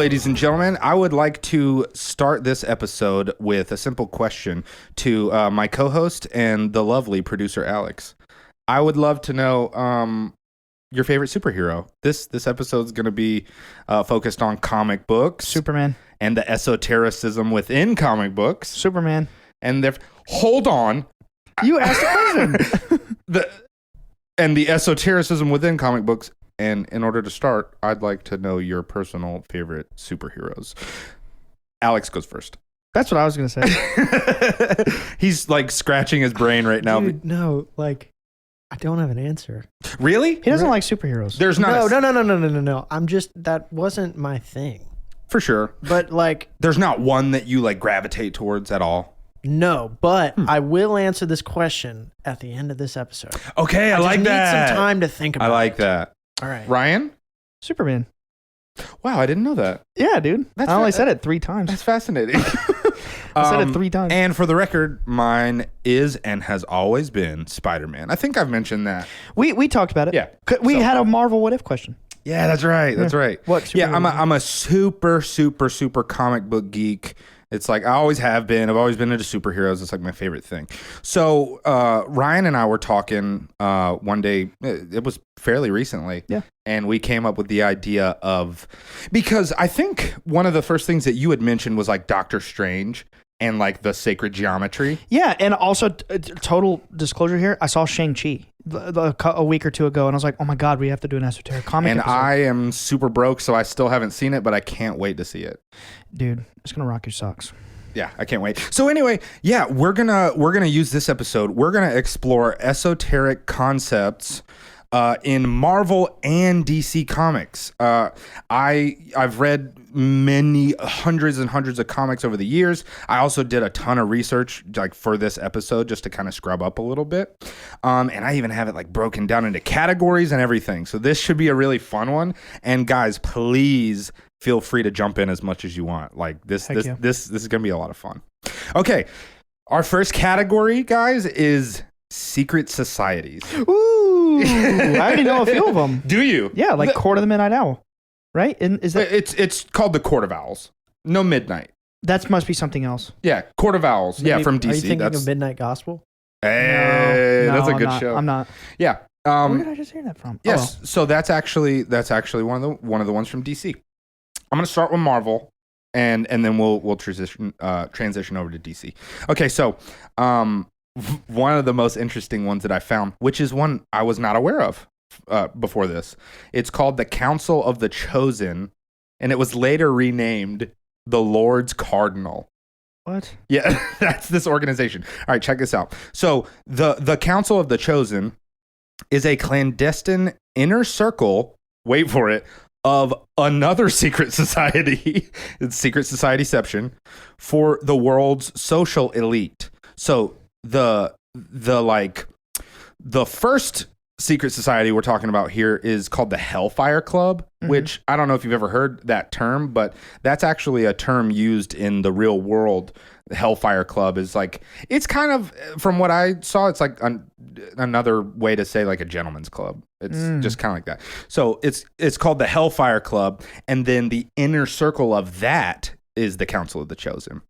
ladies and gentlemen, I would like to start this episode with a simple question to my co-host and the lovely producer, Alex. I would love to know your favorite superhero. This episode is going to be focused on comic books. Superman. And the esotericism within comic books. Superman. And hold on. You asked a question. The esotericism within comic books. And in order to start, I'd like to know your personal favorite superheroes. Alex goes first. That's what I was going to say. He's like scratching his brain right now. Dude, no, like, I don't have an answer. Really? He doesn't like superheroes. There's not No. I'm just, that wasn't my thing. For sure. But like, there's not one that you like gravitate towards at all. No, but I will answer this question at the end of this episode. Okay, I like that. I need some time to think about it. I like that. All right. Ryan? Superman. Wow, I didn't know that. Yeah, dude. I only said it 3 times. That's fascinating. I said it 3 times. And for the record, mine is and has always been Spider-Man. I think I've mentioned that. We talked about it. Yeah. We had a Marvel what if question. Yeah, that's right. That's right. What? Yeah, I'm a super comic book geek. It's like I always have been. I've always been into superheroes. It's like my favorite thing. So Ryan and I were talking one day. It was fairly recently. Yeah. And we came up with the idea of, because I think one of the first things that you had mentioned was like Doctor Strange and like the sacred geometry. Yeah, and also total disclosure here, I saw Shang-Chi a week or 2 ago, and I was like, oh my God, we have to do an esoteric comic And episode. I am super broke, so I still haven't seen it, but I can't wait to see it. Dude, it's going to rock your socks. Yeah, I can't wait. So anyway, yeah, we're gonna use this episode. We're gonna explore esoteric concepts in Marvel and DC comics. I've read hundreds and hundreds of comics over the years. I also did a ton of research like for this episode just to kind of scrub up a little bit. And I even have it like broken down into categories and everything. So this should be a really fun one. And guys, please feel free to jump in as much as you want. Like this is going to be a lot of fun. Okay. Our first category, guys, is secret societies. Ooh, I already know a few of them. Do you? Yeah, like Court of the Midnight Owl, right? And is that it's called the Court of Owls? No, Midnight. That must be something else. Yeah, Court of Owls. Maybe, yeah, from DC. Are you thinking of Midnight Gospel? Hey, No, that's a I'm good not. show. I'm not. Yeah. Where did I just hear that from? Yes. Oh, well. So that's actually one of the ones from DC. I'm gonna start with Marvel, and then we'll transition over to DC. Okay, so one of the most interesting ones that I found, which is one I was not aware of before this. It's called the Council of the Chosen, and it was later renamed the Lord's Cardinal. What? Yeah, that's this organization. All right, check this out. So the Council of the Chosen is a clandestine inner circle, wait for it, of another secret society, it's secret societyception, for the world's social elite. So the first secret society we're talking about here is called the Hellfire Club, which I don't know if you've ever heard that term, but that's actually a term used in the real world. The Hellfire Club is like, it's kind of, from what I saw, it's like another way to say like a gentleman's club. It's just kind of like that. So it's called the Hellfire Club, and then the inner circle of that is the Council of the Chosen.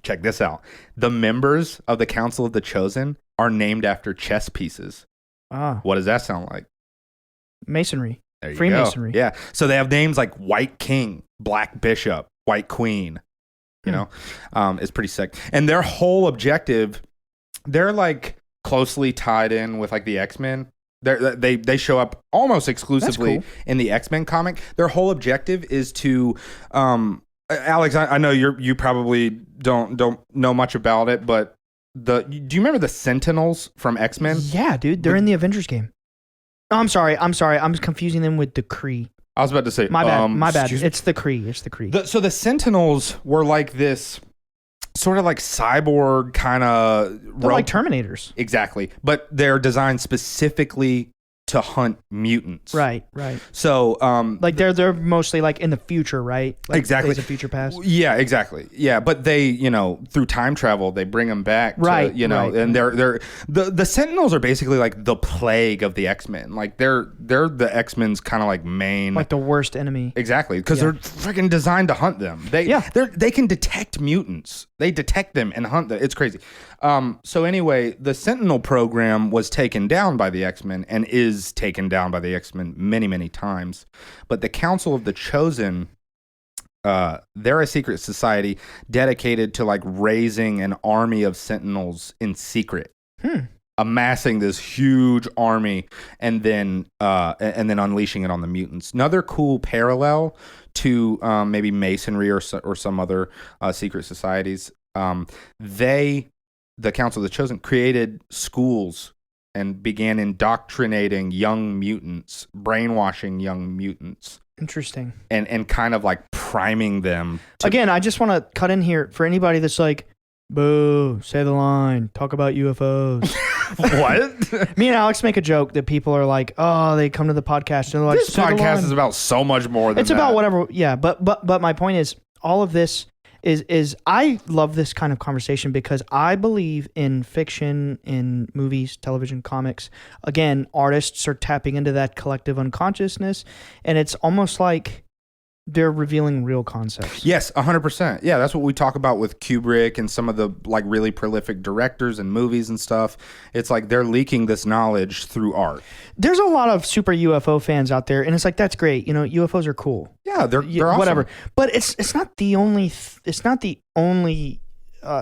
Check this out. The members of the Council of the Chosen are named after chess pieces. What does that sound like? Masonry. There you Freemasonry. go. Yeah. So they have names like White King, Black Bishop, White Queen. You know, it's pretty sick. And their whole objective, they're like closely tied in with like the X-Men. They show up almost exclusively in the X-Men comic. Their whole objective is to, Alex, I know you probably don't know much about it, but do you remember the Sentinels from X-Men? Yeah, dude, they're in the Avengers game. Oh, I'm sorry. I'm confusing them with the Kree. I was about to say, my bad. It's the Kree. So the Sentinels were like this sort of like cyborg kind of... They're like Terminators. Exactly. But they're designed specifically to hunt mutants. Right. So, Like they're mostly like in the future, right? Like Exactly. Days of Future Past. yeah, exactly. Yeah, but they, through time travel, they bring them back. Right, To, right. and they're the Sentinels are basically like the plague of the X-Men. Like they're the X-Men's kind of like main. Like the worst enemy. Exactly, because they're freaking designed to hunt them. They can detect mutants. They detect them and hunt them. It's crazy. So anyway, the Sentinel program was taken down by the X-Men and is taken down by the X-Men many, many times. But the Council of the Chosen, they're a secret society dedicated to like raising an army of Sentinels in secret. Amassing this huge army and then unleashing it on the mutants. Another cool parallel to maybe Masonry or some other secret societies. The Council of the Chosen created schools and began indoctrinating young mutants, brainwashing young mutants. Interesting. And kind of like priming them. Again, I just want to cut in here for anybody that's like, boo, say the line, talk about UFOs. What? Me and Alex make a joke that people are like, oh, they come to the podcast and they're like, This podcast is about so much more than it's about whatever. Yeah. But my point is all of this is I love this kind of conversation because I believe in fiction, in movies, television, comics. Again, artists are tapping into that collective unconsciousness, and it's almost like they're revealing real concepts. Yes, 100%. Yeah, that's what we talk about with Kubrick and some of the like really prolific directors and movies and stuff. It's like they're leaking this knowledge through art. There's a lot of super UFO fans out there, and it's like that's great. UFOs are cool. Yeah, they're awesome. Whatever. But it's not the only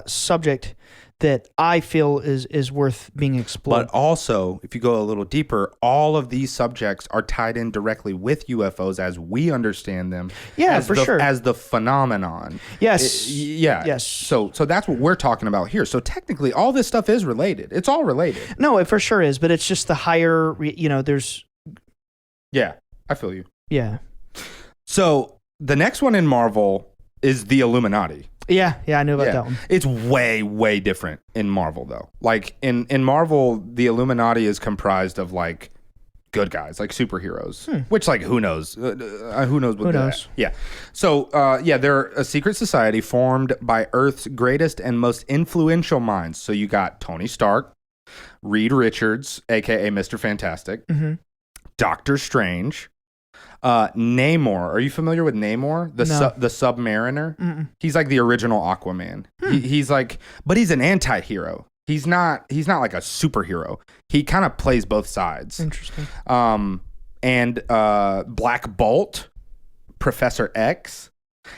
subject that I feel is worth being explored. But also, if you go a little deeper, all of these subjects are tied in directly with UFOs as we understand them. Yeah, for sure. As the phenomenon. Yes. Yes. So that's what we're talking about here. So technically, all this stuff is related. It's all related. No, it for sure is. But it's just the higher, there's... Yeah, I feel you. Yeah. So the next one in Marvel is the Illuminati. Yeah, I knew about that one. It's way, way different in Marvel, though. Like, in Marvel, the Illuminati is comprised of, like, good guys, like superheroes. Which, like, who knows? Who knows what they're at? Yeah. So, they're a secret society formed by Earth's greatest and most influential minds. So you got Tony Stark, Reed Richards, a.k.a. Mr. Fantastic, Doctor Strange, Namor. Are you familiar with Namor? The Submariner? Mm-mm. He's like the original Aquaman. He's like, but he's an anti-hero. He's not like a superhero. He kind of plays both sides. Interesting. And Black Bolt, Professor X.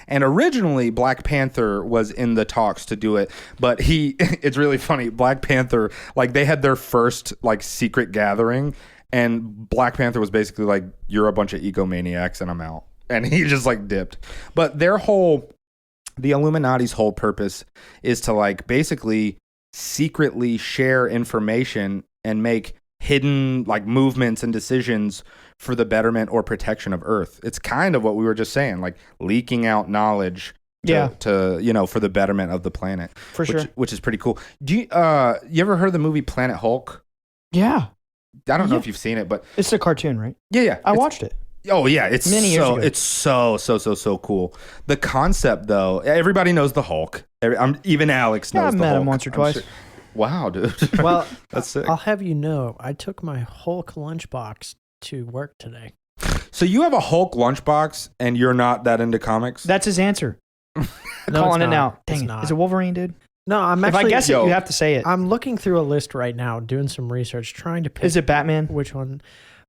And originally Black Panther was in the talks to do it, but it's really funny. Black Panther, like they had their first like secret gathering, and Black Panther was basically like, you're a bunch of egomaniacs and I'm out. And he just like dipped. But the Illuminati's whole purpose is to like basically secretly share information and make hidden like movements and decisions for the betterment or protection of Earth. It's kind of what we were just saying, like leaking out knowledge to for the betterment of the planet. For sure. Which is pretty cool. Do you ever heard of the movie Planet Hulk? Yeah. I don't know if you've seen it, but it's a cartoon, right? Yeah. I watched it. Oh yeah, it's many years ago. It's so cool. The concept, though, everybody knows the Hulk. Even Alex knows the Hulk. I've met him once or twice. Sure. Wow, dude. Well, that's sick. I'll have you know, I took my Hulk lunchbox to work today. So you have a Hulk lunchbox, and you're not that into comics? That's his answer. Calling it now. Dang it. Is it Wolverine, dude? No, I'm actually... If I guess it, you have to say it. I'm looking through a list right now, doing some research, trying to pick... Is it Batman? Which one?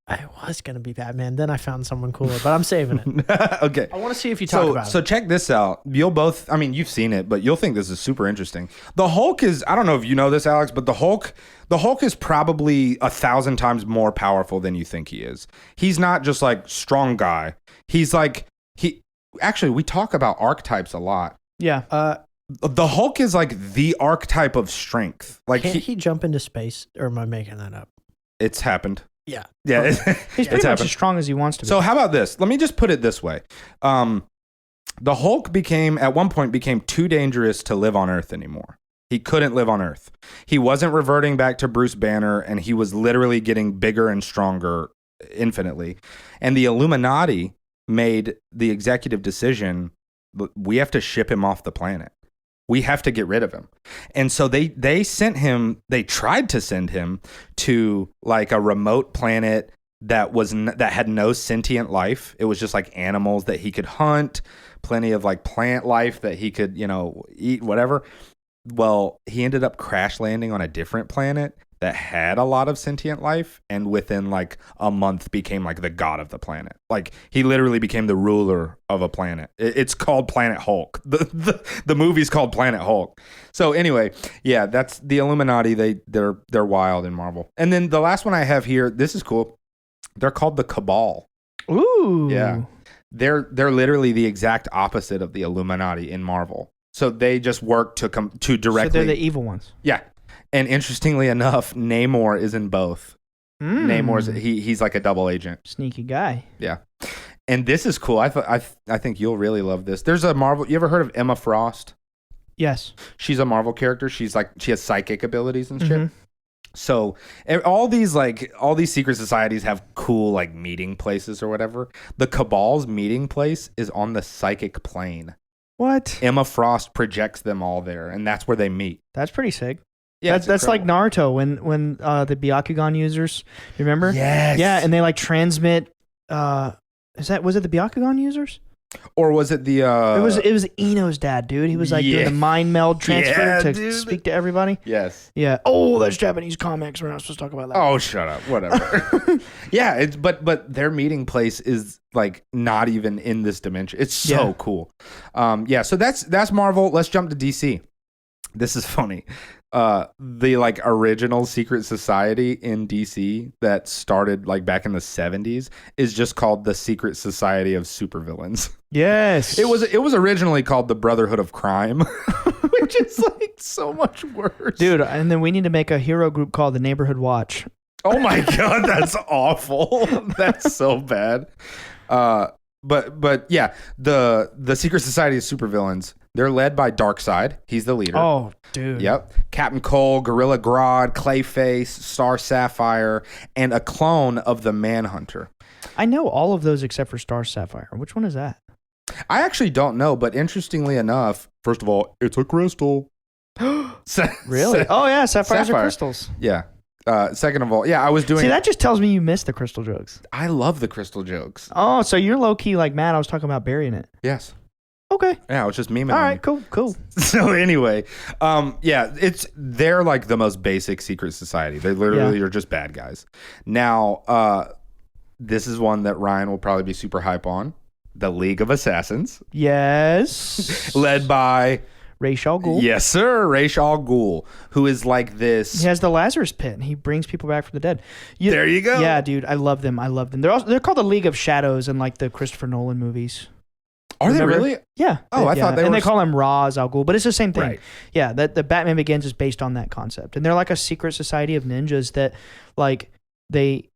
I was going to be Batman. Then I found someone cooler, but I'm saving it. Okay. I want to see if you talk about it. So check this out. You'll both... I mean, you've seen it, but you'll think this is super interesting. The Hulk is... I don't know if you know this, Alex, but the Hulk is probably 1,000 times more powerful than you think he is. He's not just like strong guy. He's like... Actually, we talk about archetypes a lot. Yeah. The Hulk is like the archetype of strength. Like Can't he jump into space, or am I making that up? It's happened. Yeah. Yeah. He's pretty much as strong as he wants to be. So how about this? Let me just put it this way. The Hulk at one point became too dangerous to live on Earth anymore. He couldn't live on Earth. He wasn't reverting back to Bruce Banner, and he was literally getting bigger and stronger infinitely. And the Illuminati made the executive decision, we have to ship him off the planet. We have to get rid of him. And so they tried to send him to like a remote planet that had no sentient life. It was just like animals that he could hunt, plenty of like plant life that he could, eat, whatever. Well, he ended up crash landing on a different planet that had a lot of sentient life, and within like a month became like the god of the planet. Like he literally became the ruler of a planet. It's called Planet Hulk. The movie's called Planet Hulk. So anyway, yeah, that's the Illuminati. They're wild in Marvel. And then the last one I have here, this is cool. They're called the Cabal. Ooh. Yeah. They're literally the exact opposite of the Illuminati in Marvel. So they just work to directly. So they're the evil ones. Yeah. And interestingly enough, Namor is in both. Namor's he's like a double agent. Sneaky guy. Yeah. And this is cool. I think you'll really love this. There's a Marvel. You ever heard of Emma Frost? Yes. She's a Marvel character. She has psychic abilities and shit. So all these secret societies have cool like meeting places or whatever. The Cabal's meeting place is on the psychic plane. What? Emma Frost projects them all there, and that's where they meet. That's pretty sick. Yeah, that's like Naruto when the Byakugan users, remember? Yes. Yeah, and they like transmit. Was it the Byakugan users? Or was it the? It was Ino's dad, dude. He was like doing the mind meld transfer to speak to everybody. Yes. Yeah. Oh, that's Japanese comics. We're not supposed to talk about that. Oh, shut up. Whatever. Yeah. But their meeting place is like not even in this dimension. It's so cool. Yeah. So that's Marvel. Let's jump to DC. This is funny. The like original secret society in DC that started like back in the 70s is just called the Secret Society of Supervillains. Yes. It was originally called the Brotherhood of Crime, which is like so much worse. Dude, and then we need to make a hero group called the Neighborhood Watch. Oh my God, that's awful. That's so bad. But yeah, the Secret Society of Supervillains, they're led by Darkseid. He's the leader. Oh, dude. Yep. Captain Cole, Gorilla Grodd, Clayface, Star Sapphire, and a clone of the Manhunter. I know all of those except for Star Sapphire. Which one is that? I actually don't know, but interestingly enough, first of all, it's a crystal. Really? Oh, yeah. Sapphires are crystals. Yeah. Second of all, yeah, I was doing... See, that just tells me you missed the crystal jokes. I love the crystal jokes. Oh, so you're low-key like Matt. I was talking about burying it. Yes. Okay. Yeah, I was just memeing. All right, cool. So anyway, yeah, they're like the most basic secret society. They literally are just bad guys. Now, this is one that Ryan will probably be super hype on. The League of Assassins. Yes. Led by... Ra's al Ghul. Yes, sir. Ra's al Ghul, who is like this. He has the Lazarus Pit, and he brings people back from the dead. There you go. Yeah, dude, I love them. They're called the League of Shadows in like the Christopher Nolan movies. Are they really? Yeah. Oh, I thought they were. And they call him Ra's al Ghul, but it's the same thing. Right. Yeah, the Batman Begins is based on that concept, and they're like a secret society of ninjas that, like, they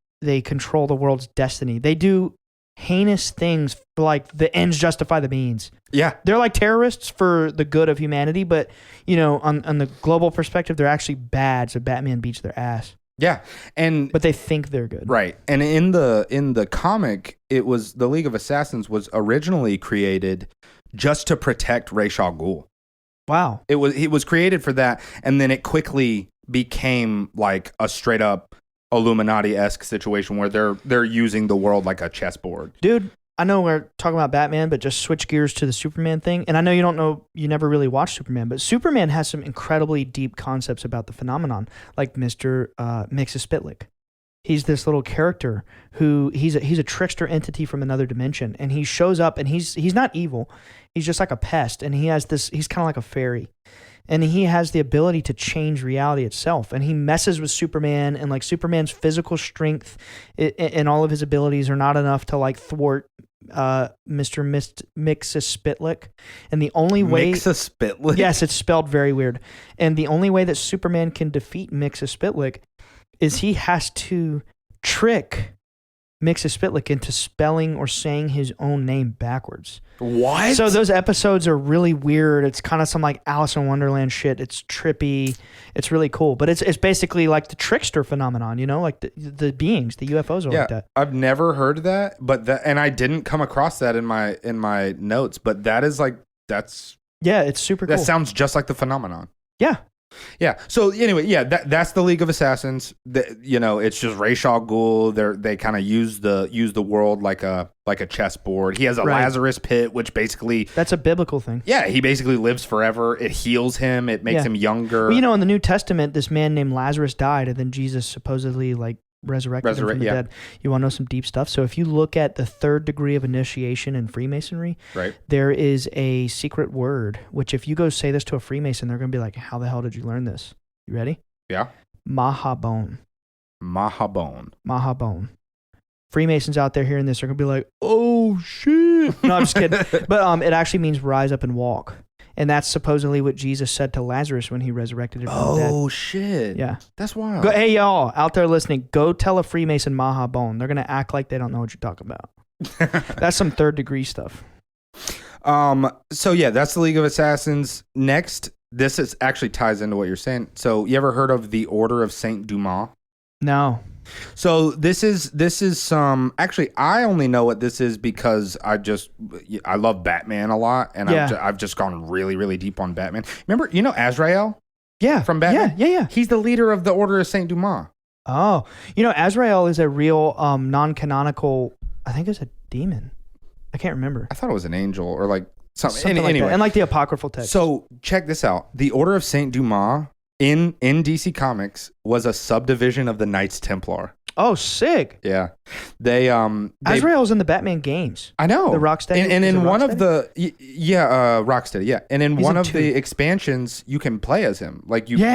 control the world's destiny. They do heinous things, like the ends justify the means. Yeah. They're like terrorists for the good of humanity, but, on the global perspective, they're actually bad, so Batman beats their ass. Yeah. But they think they're good. Right. And in the comic, it was the League of Assassins was originally created just to protect Ra's al Ghul. Wow. It was created for that, and then it quickly became like a straight up Illuminati-esque situation where they're using the world like a chessboard. Dude, I know we're talking about Batman, but just switch gears to the Superman thing. And I know you never really watched Superman, but Superman has some incredibly deep concepts about the phenomenon, like Mr. Mxyzptlk. He's this little character who he's a trickster entity from another dimension, and he shows up, and he's not evil. He's just like a pest, and he's kind of like a fairy. And he has the ability to change reality itself. And he messes with Superman, and like Superman's physical strength and all of his abilities are not enough to like thwart Mr. Mxyzptlk. And the only way... Mxyzptlk? Yes, it's spelled very weird. And the only way that Superman can defeat Mxyzptlk is he has to trick mixes Spitlick into spelling or saying his own name backwards. What? So those episodes are really weird. It's kind of some like Alice in Wonderland shit. It's trippy. It's really cool. But it's basically like the trickster phenomenon, you know, like the beings, the UFOs are like that. I've never heard that, but and I didn't come across that in my notes, but that is like yeah, it's super cool. That sounds just like the phenomenon. Yeah. Yeah. So anyway, yeah, that's the League of Assassins. You know, it's just Ra's al Ghul. They kind of use the world like a chessboard. He has a Lazarus pit, which basically that's a biblical thing. Yeah, he basically lives forever. It heals him. It makes him younger. Well, you know, in the New Testament, this man named Lazarus died, and then Jesus supposedly like resurrected him from the dead. You want to know some deep stuff? So if you look at the 3rd degree of initiation in Freemasonry, there is a secret word, which if you go say this to a Freemason, they're going to be like, how the hell did you learn this? You ready? Yeah. Mahabone. Mahabone. Freemasons out there hearing this are going to be like, oh, shit. No, I'm just kidding. But it actually means rise up and walk. And that's supposedly what Jesus said to Lazarus when he resurrected him from the dead. Oh, shit. Yeah. That's wild. Hey, y'all out there listening, go tell a Freemason Mahabone. They're going to act like they don't know what you're talking about. That's some 3rd degree stuff. So, yeah, that's the League of Assassins. Next, this actually ties into what you're saying. So, you ever heard of the Order of Saint Dumas? No. So this is some, actually I only know what this is because I love Batman a lot, and I've just gone really, really deep on Batman. Remember, you know Azrael? Yeah. From Batman? Yeah. He's the leader of the Order of Saint Dumas. Oh, you know, Azrael is a real non-canonical, I think it's a demon. I can't remember. I thought it was an angel or like something like anyway. that. And like the apocryphal text. So check this out. The Order of Saint Dumas in DC Comics was a subdivision of the Knights Templar. Oh, sick. Yeah. They Azrael's in the Batman games. I know. The Rocksteady. And in one of the Rocksteady, yeah. And in one of the expansions you can play as him. Like you play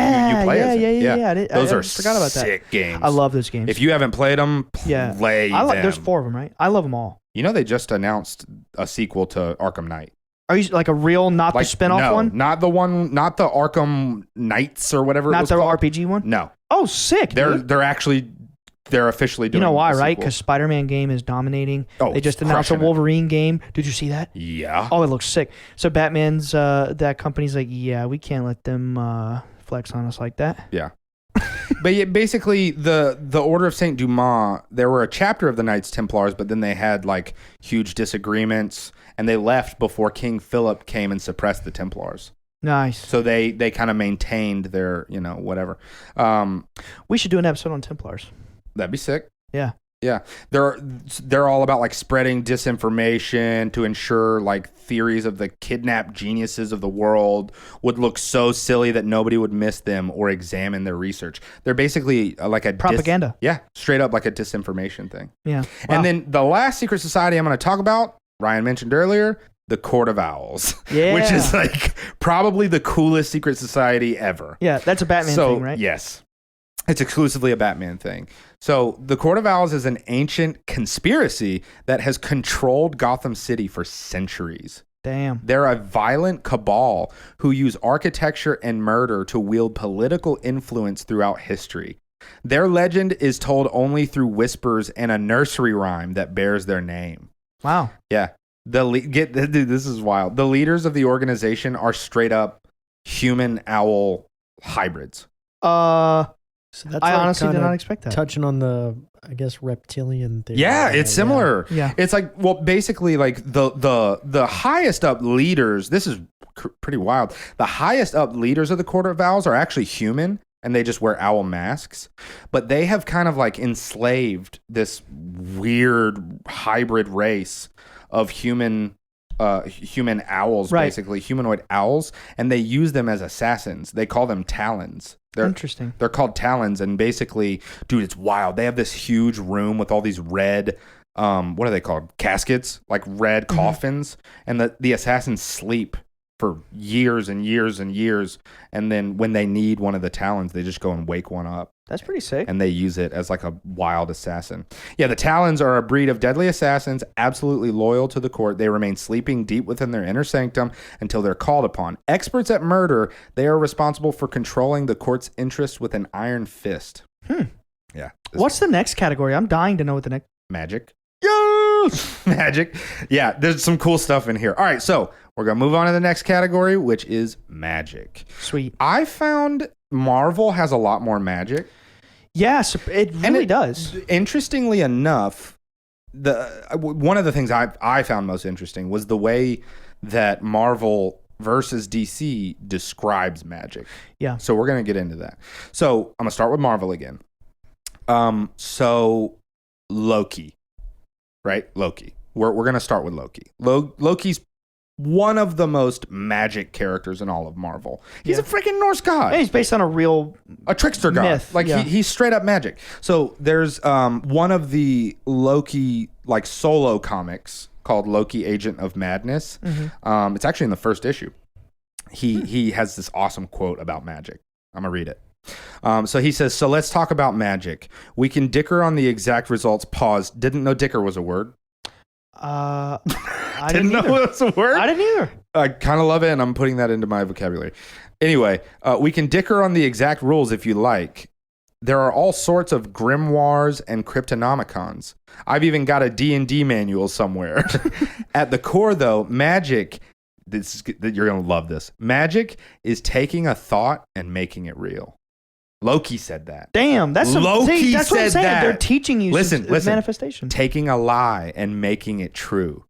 as him. Yeah. Those are forgot about sick that. games. I love those games. If you haven't played them, play them. There's 4 of them, right? I love them all. You know they just announced a sequel to Arkham Knight. Are you like a real, not the spinoff one? Not the one, not the Arkham Knights or whatever. Not it was the called. RPG one? No. Oh, sick. They're officially doing. You know why, right? sequel. Because Spider-Man game is dominating. Oh, they just announced a Wolverine game. Did you see that? Yeah. Oh, it looks sick. So Batman's that company's like, yeah, we can't let them flex on us like that. Yeah. But yeah, basically, the Order of Saint Dumas, there were a chapter of the Knights Templars, but then they had like huge disagreements, and they left before King Philip came and suppressed the Templars. Nice. So they kind of maintained their, whatever. We should do an episode on Templars. That'd be sick. Yeah. Yeah, they're all about like spreading disinformation to ensure like theories of the kidnapped geniuses of the world would look so silly that nobody would miss them or examine their research. They're basically like a propaganda. Straight up like a disinformation thing. Yeah. Wow. And then the last secret society I'm going to talk about, Ryan mentioned earlier, the Court of Owls. Yeah. Which is like probably the coolest secret society ever. Yeah, that's a Batman thing, right? Yes. It's exclusively a Batman thing. So the Court of Owls is an ancient conspiracy that has controlled Gotham City for centuries. Damn. They're a violent cabal who use architecture and murder to wield political influence throughout history. Their legend is told only through whispers and a nursery rhyme that bears their name. Wow. Yeah. Dude, this is wild. The leaders of the organization are straight up human owl hybrids. So that's I honestly did not expect that. Touching on the, I guess, reptilian theory. Yeah, it's similar. Yeah. It's like, well, basically like the highest up leaders, this is pretty wild. The highest up leaders of the Court of Owls are actually human, and they just wear owl masks. But they have kind of like enslaved this weird hybrid race of human owls, basically humanoid owls, and they use them as assassins. They call them Talons. Interesting. They're called Talons, and basically, dude, it's wild. They have this huge room with all these red, what are they called? Caskets, like red coffins, and the assassins sleep for years and years and years, and then when they need one of the Talons, they just go and wake one up. That's pretty sick. And they use it as like a wild assassin. Yeah, the Talons are a breed of deadly assassins, absolutely loyal to the court. They remain sleeping deep within their inner sanctum until they're called upon. Experts at murder, they are responsible for controlling the court's interests with an iron fist. Yeah. What's the next category? I'm dying to know what the next... magic. Yes, magic. Yeah, there's some cool stuff in here. All right, so we're gonna move on to the next category, which is magic. Sweet. I found Marvel has a lot more magic. Yes, it really does. Interestingly enough, one of the things I found most interesting was the way that Marvel versus DC describes magic. Yeah. So we're gonna get into that. So I'm gonna start with Marvel again. So Loki, right? Loki. We're gonna start with Loki. Loki's one of the most magic characters in all of Marvel. He's a freaking Norse god. Yeah, he's based on a trickster god. myth. Like he's straight up magic. So there's one of the Loki like solo comics called Loki Agent of Madness. Mm-hmm. It's actually in the first issue. He has this awesome quote about magic. I'm gonna read it. So he says, so let's talk about magic. We can dicker on the exact results. Pause. Didn't know dicker was a word. I didn't know it was a word. I didn't either. I kind of love it, and I'm putting that into my vocabulary. Anyway, we can dicker on the exact rules if you like. There are all sorts of grimoires and cryptonomicons. I've even got a D&D manual somewhere. At the core, though, magic, you're going to love this. Magic is taking a thought and making it real. Loki said that. Damn, that's what I'm saying. That. They're teaching you listen, manifestation. Taking a lie and making it true.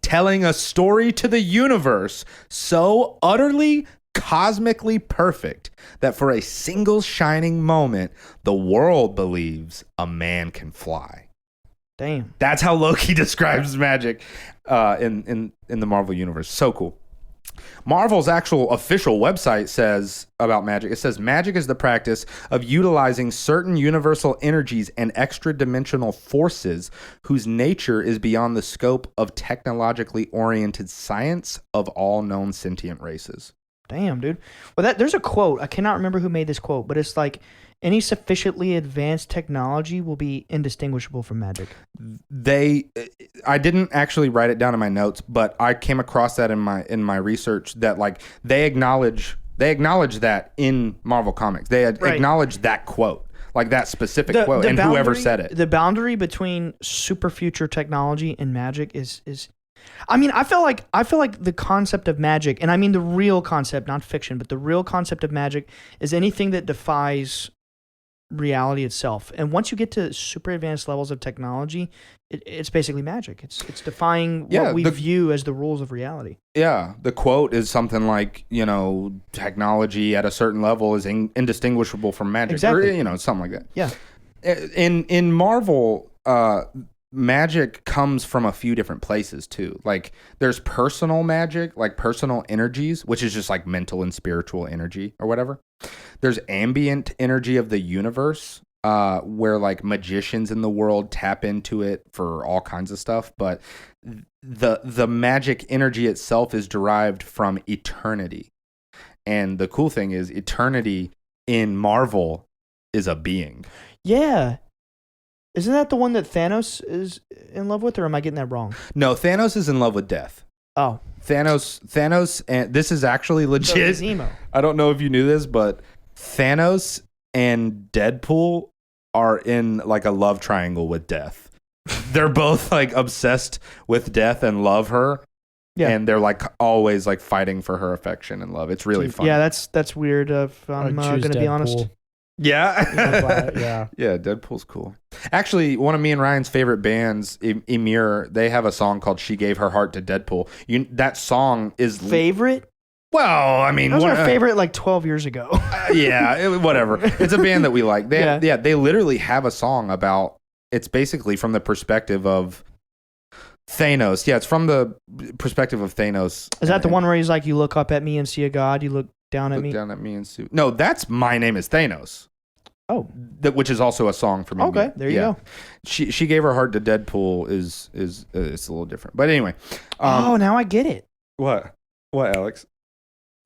Telling a story to the universe so utterly cosmically perfect that for a single shining moment, the world believes a man can fly. Damn. That's how Loki describes magic in the Marvel universe. So cool. Marvel's actual official website says about magic, it says magic is the practice of utilizing certain universal energies and extra-dimensional forces whose nature is beyond the scope of technologically oriented science of all known sentient races. Damn, dude. Well, there's a quote. I cannot remember who made this quote, but it's like, any sufficiently advanced technology will be indistinguishable from magic. I didn't actually write it down in my notes, but I came across that in my research that like they acknowledge that in Marvel Comics. They acknowledge that quote, like that specific quote, and whoever said it. The boundary between super future technology and magic is I mean, I feel like the concept of magic, and I mean the real concept, not fiction, but the real concept of magic is anything that defies reality itself. And once you get to super advanced levels of technology, it's basically magic. It's defying what we view as the rules of reality. Yeah. The quote is something like, technology at a certain level is indistinguishable from magic. Exactly. Or, something like that. Yeah. In Marvel, magic comes from a few different places too. Like there's personal magic, like personal energies, which is just like mental and spiritual energy or whatever. There's ambient energy of the universe, where like magicians in the world tap into it for all kinds of stuff. But the magic energy itself is derived from eternity. And the cool thing is eternity in Marvel is a being. Yeah. Isn't that the one that Thanos is in love with, or am I getting that wrong? No, Thanos is in love with death. Oh. Thanos, and this is actually legit. So emo. I don't know if you knew this, but Thanos and Deadpool are in like a love triangle with death. They're both like obsessed with death and love her. Yeah. And they're like always like fighting for her affection and love. It's really fun. Yeah, that's weird. If I'm going to be honest. Yeah. Yeah, Deadpool's cool. Actually, one of me and Ryan's favorite bands, Emir, they have a song called She Gave Her Heart to Deadpool. That song is... Favorite? Well, I mean... That was our favorite like 12 years ago. Whatever. It's a band that we like. They literally have a song about... It's basically from the perspective of Thanos. Yeah, it's from the perspective of Thanos. Is that the one where he's like, you look up at me and see a god, you look down at me? Down at me and see... No, that's My Name is Thanos. Oh, which is also a song from me. Okay, there you go. She gave her heart to Deadpool is it's a little different, but anyway. Now I get it. What, Alex?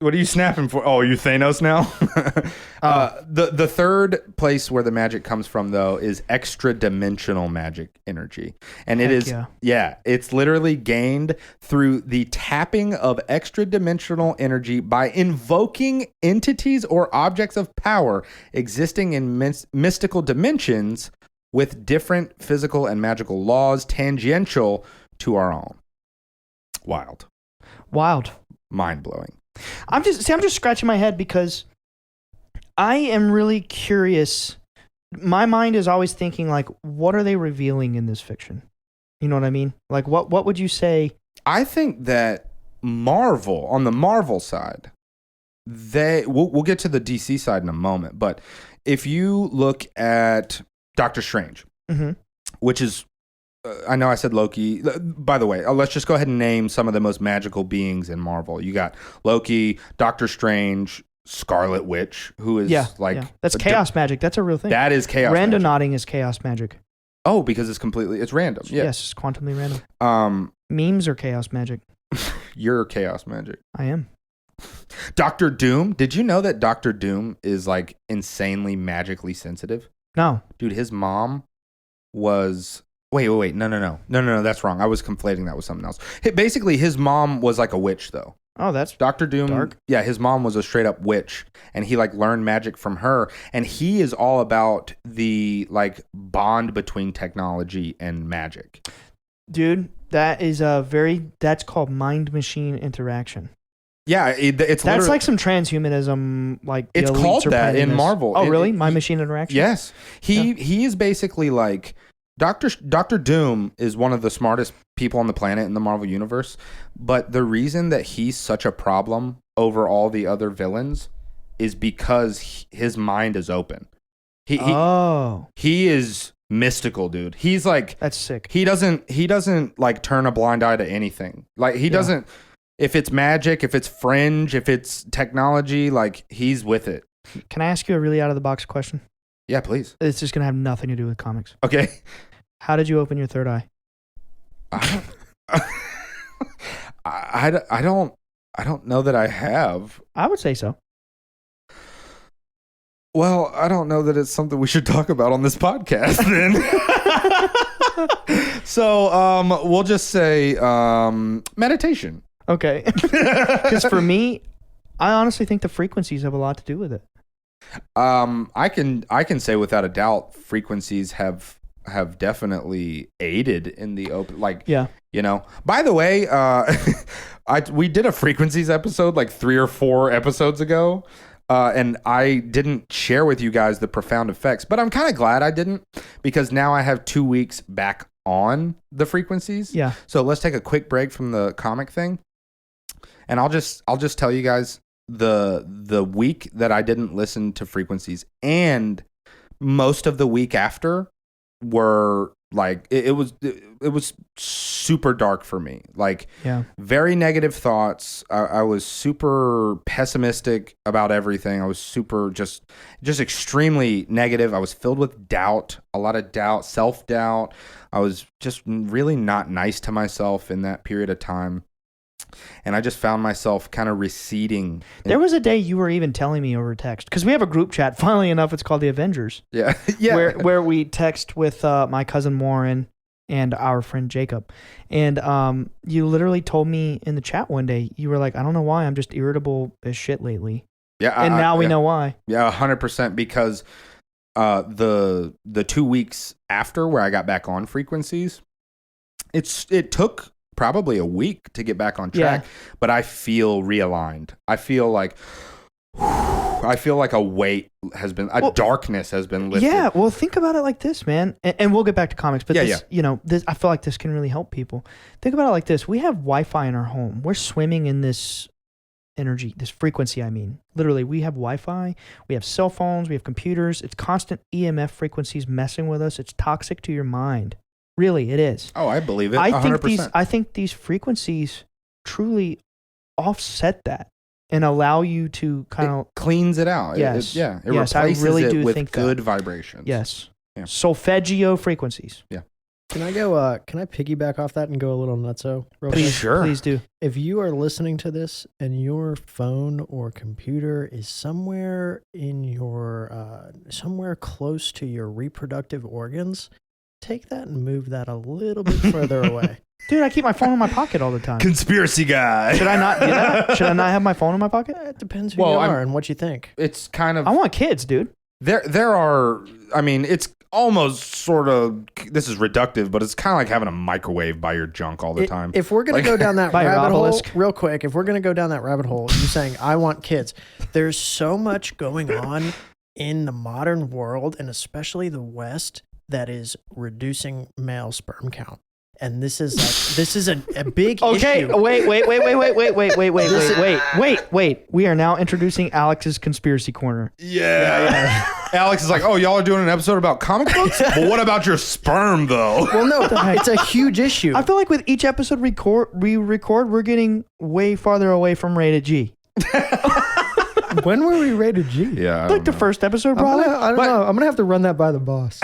What are you snapping for? Oh, are you Thanos now? The third place where the magic comes from, though, is extra-dimensional magic energy. And it's literally gained through the tapping of extra-dimensional energy by invoking entities or objects of power existing in mystical dimensions with different physical and magical laws tangential to our own. Wild. Mind-blowing. I'm just scratching my head because I am really curious. My mind is always thinking, like, what are they revealing in this fiction? You know what I mean? Like, what would you say? I think that Marvel, on the Marvel side, we'll get to the DC side in a moment, but if you look at Doctor Strange, which is, I know I said Loki. By the way, let's just go ahead and name some of the most magical beings in Marvel. You got Loki, Doctor Strange, Scarlet Witch, who is that's chaos magic. That's a real thing. That is chaos Random magic. nodding is chaos magic. Oh, because it's random. Yeah. Yes, it's quantumly random. Memes are chaos magic. You're chaos magic. I am. Doctor Doom. Did you know that Doctor Doom is like insanely magically sensitive? No. Dude, his mom was... Wait. No, that's wrong. I was conflating that with something else. Basically, his mom was like a witch, though. Oh, that's Dr. Doom. dark. Yeah, his mom was a straight up witch, and he like learned magic from her. And he is all about the like bond between technology and magic. Dude, that's called mind machine interaction. Yeah, that's like some transhumanism. Like it's called that in Marvel. Oh, really? Mind machine interaction. Yes, he is basically like. Doctor Doom is one of the smartest people on the planet in the Marvel Universe, but the reason that he's such a problem over all the other villains is because his mind is open. He is mystical, dude. He's like, that's sick. He doesn't like turn a blind eye to anything. Like he doesn't. If it's magic, if it's fringe, if it's technology, like he's with it. Can I ask you a really out of the box question? Yeah, please. It's just gonna have nothing to do with comics. Okay. How did you open your third eye? I don't know that I have. I would say so. Well, I don't know that it's something we should talk about on this podcast then. So, we'll just say meditation. Okay. Because for me, I honestly think the frequencies have a lot to do with it. I can say without a doubt frequencies have definitely aided in the open, like, you know. By the way, we did a frequencies episode like 3 or 4 episodes ago, and I didn't share with you guys the profound effects, but I'm kind of glad I didn't, because now I have 2 weeks back on the frequencies. Yeah. So let's take a quick break from the comic thing, and I'll just tell you guys the week that I didn't listen to frequencies and most of the week after were like it was super dark for me. Like very negative thoughts. I was super pessimistic about everything. I was super just extremely negative. I was filled with doubt, a lot of doubt, self-doubt. I was just really not nice to myself in that period of time. And I just found myself kind of receding. There was a day you were even telling me over text, because we have a group chat. Funnily enough, it's called the Avengers. Yeah. Where we text with my cousin Warren and our friend Jacob. And you literally told me in the chat one day, you were like, I don't know why, I'm just irritable as shit lately. Yeah. And now we know why. Yeah, 100%. Because the 2 weeks after where I got back on frequencies, it took probably a week to get back on track, but I feel realigned. I feel like a weight has been, darkness has been lifted. Yeah, well, think about it like this, man. And we'll get back to comics, but you know, this, I feel like this can really help people. Think about it like this. We have Wi-Fi in our home. We're swimming in this energy, this frequency, I mean. Literally, we have Wi-Fi, we have cell phones, we have computers. It's constant EMF frequencies messing with us. It's toxic to your mind. Really, it is. Oh, I believe it. 100%. I think these frequencies truly offset that and allow you to kind of cleans it out. Yes. It replaces it with good vibrations. Yes. Yeah. Solfeggio frequencies. Yeah. Can I piggyback off that and go a little nutso? Sure. Please do. If you are listening to this and your phone or computer is somewhere in your somewhere close to your reproductive organs, take that and move that a little bit further away. Dude, I keep my phone in my pocket all the time. Conspiracy guy. Should I not do that? Should I not have my phone in my pocket? It depends who you are and what you think. It's kind of... I want kids, dude. There are... I mean, it's almost sort of, this is reductive, but it's kind of like having a microwave by your junk all the time. If we're going to go down that By your rabbit hole, obelisk. real quick, if we're going to go down that rabbit hole, you saying, I want kids. There's so much going on in the modern world, and especially the West, that is reducing male sperm count. And this is a big Okay, issue. wait. We are now introducing Alex's conspiracy corner. Yeah. Alex is like, oh, y'all are doing an episode about comic books? Well, what about your sperm, though? Well, no, it's a huge issue. I feel like with each episode we record, we're getting way farther away from rated G. When were we rated G? Yeah. Like the first episode, probably. I don't know. I'm gonna have to run that by the boss.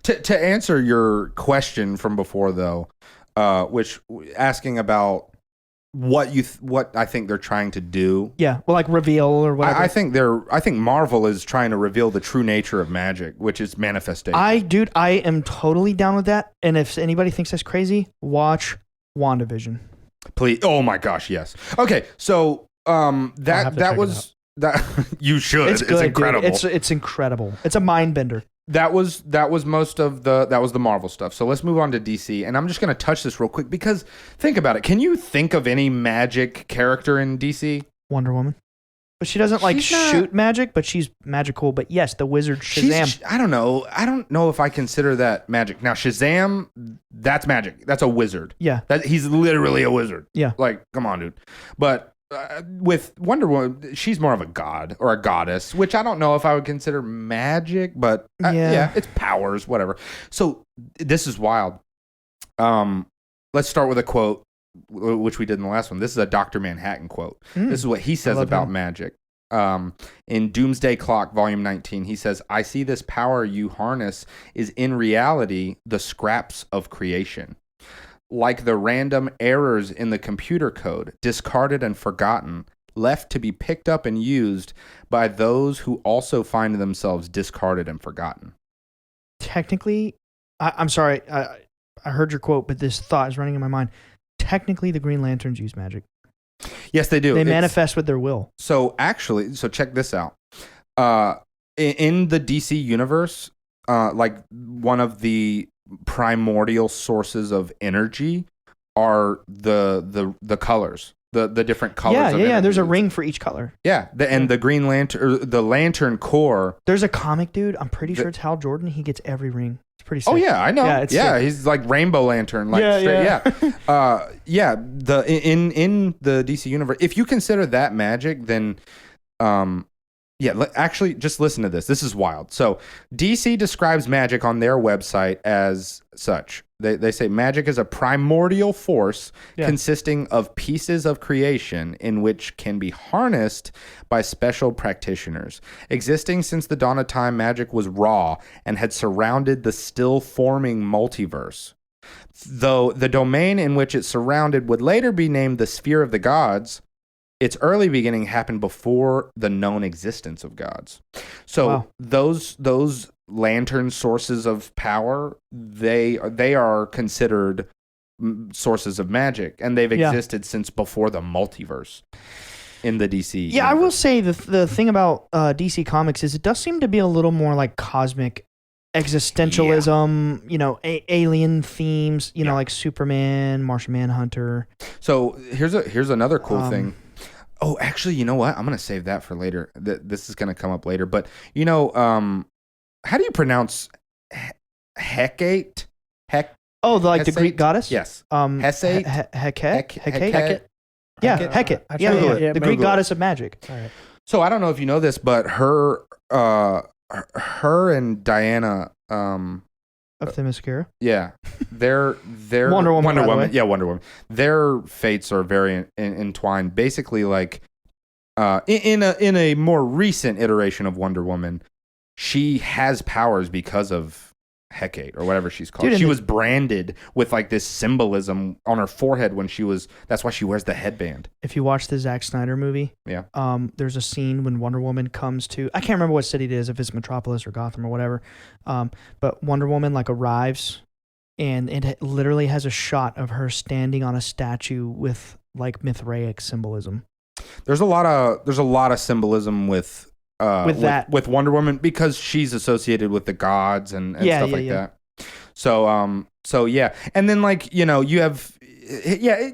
To answer your question from before, though, which asking about what I think they're trying to do. Yeah, well, like reveal or whatever. I think Marvel is trying to reveal the true nature of magic, which is manifestation. I am totally down with that. And if anybody thinks that's crazy, watch WandaVision. Please. Oh my gosh, yes. Okay, so that was that you should. It's good, it's incredible. Dude. It's incredible. It's a mind bender. That was most of the Marvel stuff. So let's move on to DC, and I'm just going to touch this real quick because think about it. Can you think of any magic character in DC? Wonder Woman. But she doesn't shoot magic, but she's magical. But yes, the wizard Shazam. I don't know. I don't know if I consider that magic. Now Shazam, that's magic. That's a wizard. Yeah. He's literally a wizard. Yeah. Like, come on, dude. But with Wonder Woman, she's more of a god or a goddess, which I don't know if I would consider magic, but yeah, it's powers, whatever. So this is wild. Let's start with a quote, which we did in the last one. This is a Dr. Manhattan quote. This is what he says about magic. In Doomsday Clock, Volume 19, he says, I see this power you harness is in reality the scraps of creation. Like the random errors in the computer code, discarded and forgotten, left to be picked up and used by those who also find themselves discarded and forgotten. Technically, I'm sorry, I heard your quote, but this thought is running in my mind. Technically, the Green Lanterns use magic. Yes, they do. They manifest with their will. So check this out. In the DC universe, like one of the primordial sources of energy are the colors, the different colors. Yeah. There's a ring for each color. Yeah, and the Green Lantern, or the Lantern Corps. There's a comic, dude. I'm pretty sure it's Hal Jordan. He gets every ring. It's pretty sick. Oh yeah, I know. Yeah, he's like Rainbow Lantern. Like in the DC universe, if you consider that magic, then actually, just listen to this. This is wild. So DC describes magic on their website as such. They say magic is a primordial force consisting of pieces of creation in which can be harnessed by special practitioners. Existing since the dawn of time, magic was raw and had surrounded the still forming multiverse. Though the domain in which it surrounded would later be named the sphere of the gods, its early beginning happened before the known existence of gods. So those lantern sources of power, they are considered sources of magic, and they've existed since before the multiverse in the DC universe. I will say the thing about DC Comics is it does seem to be a little more like cosmic existentialism, alien themes, like Superman, Martian Manhunter. So here's another cool thing. Oh, actually, you know what? I'm going to save that for later. This is going to come up later. But, how do you pronounce Hecate? The Greek goddess? Yes. Hecate? Hecate? Yeah, Hecate. Yeah, the Greek goddess of magic. All right. So I don't know if you know this, but her and Diana... of Themyscira. Yeah, they're Wonder Woman. Yeah, Wonder Woman. Their fates are very entwined. Basically, like in a more recent iteration of Wonder Woman, she has powers because of Hecate or whatever she's called. Dude, she was branded with like this symbolism on her forehead when she was. That's why she wears the headband. If you watch the Zack Snyder movie, there's a scene when Wonder Woman comes to, I can't remember what city it is, if it's Metropolis or Gotham or whatever, but Wonder Woman like arrives, and it literally has a shot of her standing on a statue with like Mithraic symbolism. There's a lot of symbolism with with Wonder Woman because she's associated with the gods and stuff like that. So yeah, and then like you have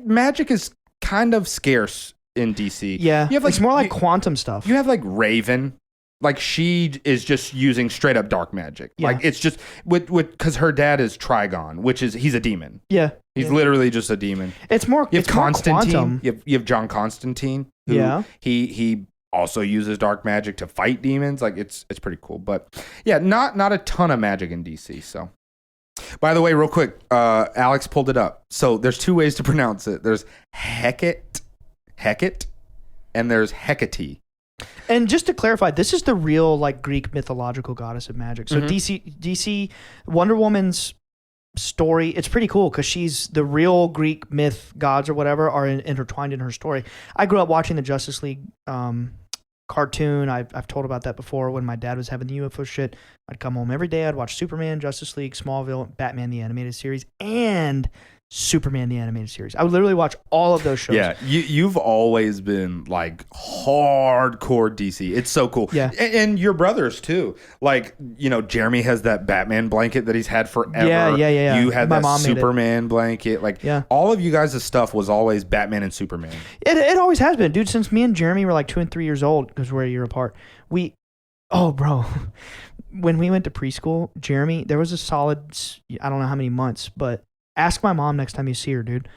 magic is kind of scarce in DC. Yeah, you have like it's more like quantum stuff. You have like Raven. Like she is just using straight up dark magic. Yeah. Like it's just because her dad is Trigon, which is he's a demon. Yeah, he's literally just a demon. It's more. You have it's Constantine. More quantum. You have John Constantine. Who he also uses dark magic to fight demons. Like it's pretty cool. But yeah, not a ton of magic in DC. So, by the way, real quick, Alex pulled it up. So there's two ways to pronounce it. There's Hecate, and there's Hecate. And just to clarify, this is the real like Greek mythological goddess of magic. So DC Wonder Woman's story, it's pretty cool because she's the real Greek myth gods or whatever are intertwined in her story. I grew up watching the Justice League cartoon. I've told about that before. When my dad was having the UFO shit, I'd come home every day. I'd watch Superman, Justice League, Smallville, Batman the Animated Series, and Superman the Animated Series. I would literally watch all of those shows. Yeah, you've always been like hardcore DC. It's so cool. Yeah, and your brothers too. Like Jeremy has that Batman blanket that he's had forever. Yeah. You had My that mom Superman blanket. Like all of you guys' stuff was always Batman and Superman. It always has been, dude. Since me and Jeremy were like 2 and 3 years old, because we're a year apart. Bro. When we went to preschool, Jeremy, there was a solid, I don't know how many months, but ask my mom next time you see her, dude.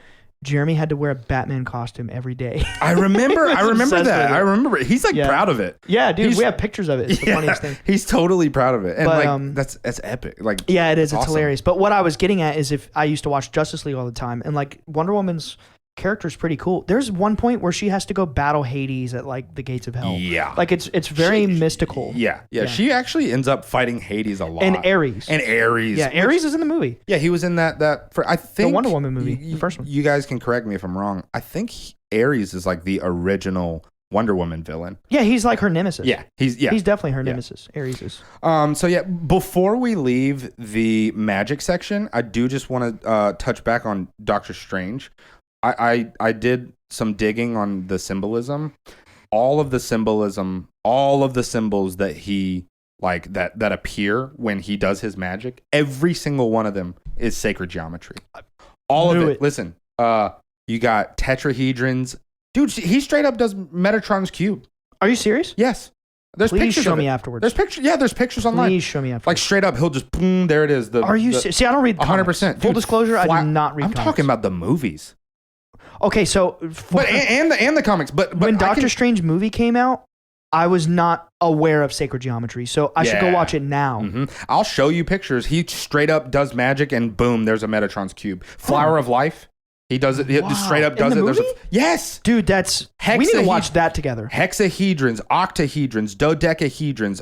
Jeremy had to wear a Batman costume every day. I remember that. I remember it. He's like proud of it. Yeah, dude. We have pictures of it. It's the funniest thing. He's totally proud of it. And that's epic. Like yeah, it is. It's awesome. hilarious. But what I was getting at is if I used to watch Justice League all the time, and like Wonder Woman's character is pretty cool. There's one point where she has to go battle Hades at like the gates of hell. Yeah. Like it's very mystical. Yeah. She actually ends up fighting Hades a lot. And Ares. Yeah, Ares is in the movie. Yeah, he was in that for I think the Wonder Woman movie, the first one. You guys can correct me if I'm wrong. I think Ares is like the original Wonder Woman villain. Yeah, he's like her nemesis. Yeah, he's definitely her nemesis. Ares is. So yeah, before we leave the magic section, I do just want to touch back on Doctor Strange. I did some digging on the symbolism. All of the symbols that he like that appear when he does his magic, every single one of them is sacred geometry. All of it. Listen, you got tetrahedrons. Dude, he straight up does Metatron's cube. Are you serious? Yes. There's Please pictures show of me it. afterwards. There's pictures. Yeah, there's pictures online. Please show me afterwards. Like straight up, he'll just boom. There it is. Are you see? I don't read 100%. Full disclosure, I do not read. I'm talking about the movies. Okay, so but and the comics. But when Doctor Strange movie came out, I was not aware of sacred geometry, so I should go watch it now. Mm-hmm. I'll show you pictures. He straight up does magic, and boom, there's a Metatron's cube. Flower of Life. He does it. He just straight up does In it. the There's movie? yes, dude. We need to watch that together. Hexahedrons, octahedrons, dodecahedrons,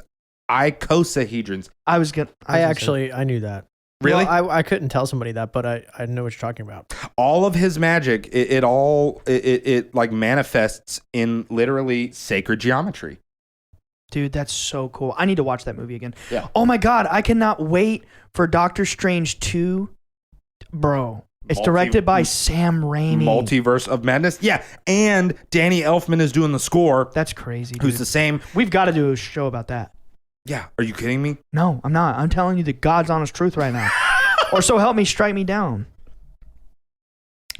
icosahedrons. I knew that. Really? Well, I couldn't tell somebody that, but I know what you're talking about. All of his magic, it like manifests in literally sacred geometry. Dude, that's so cool. I need to watch that movie again. Yeah. Oh my God, I cannot wait for Doctor Strange 2. Bro, it's directed by Sam Raimi. Multiverse of Madness. Yeah, and Danny Elfman is doing the score. That's crazy, dude. Who's the same. We've got to do a show about that. Yeah, are you kidding me? No, I'm not. I'm telling you the God's honest truth right now. Or so help me, strike me down.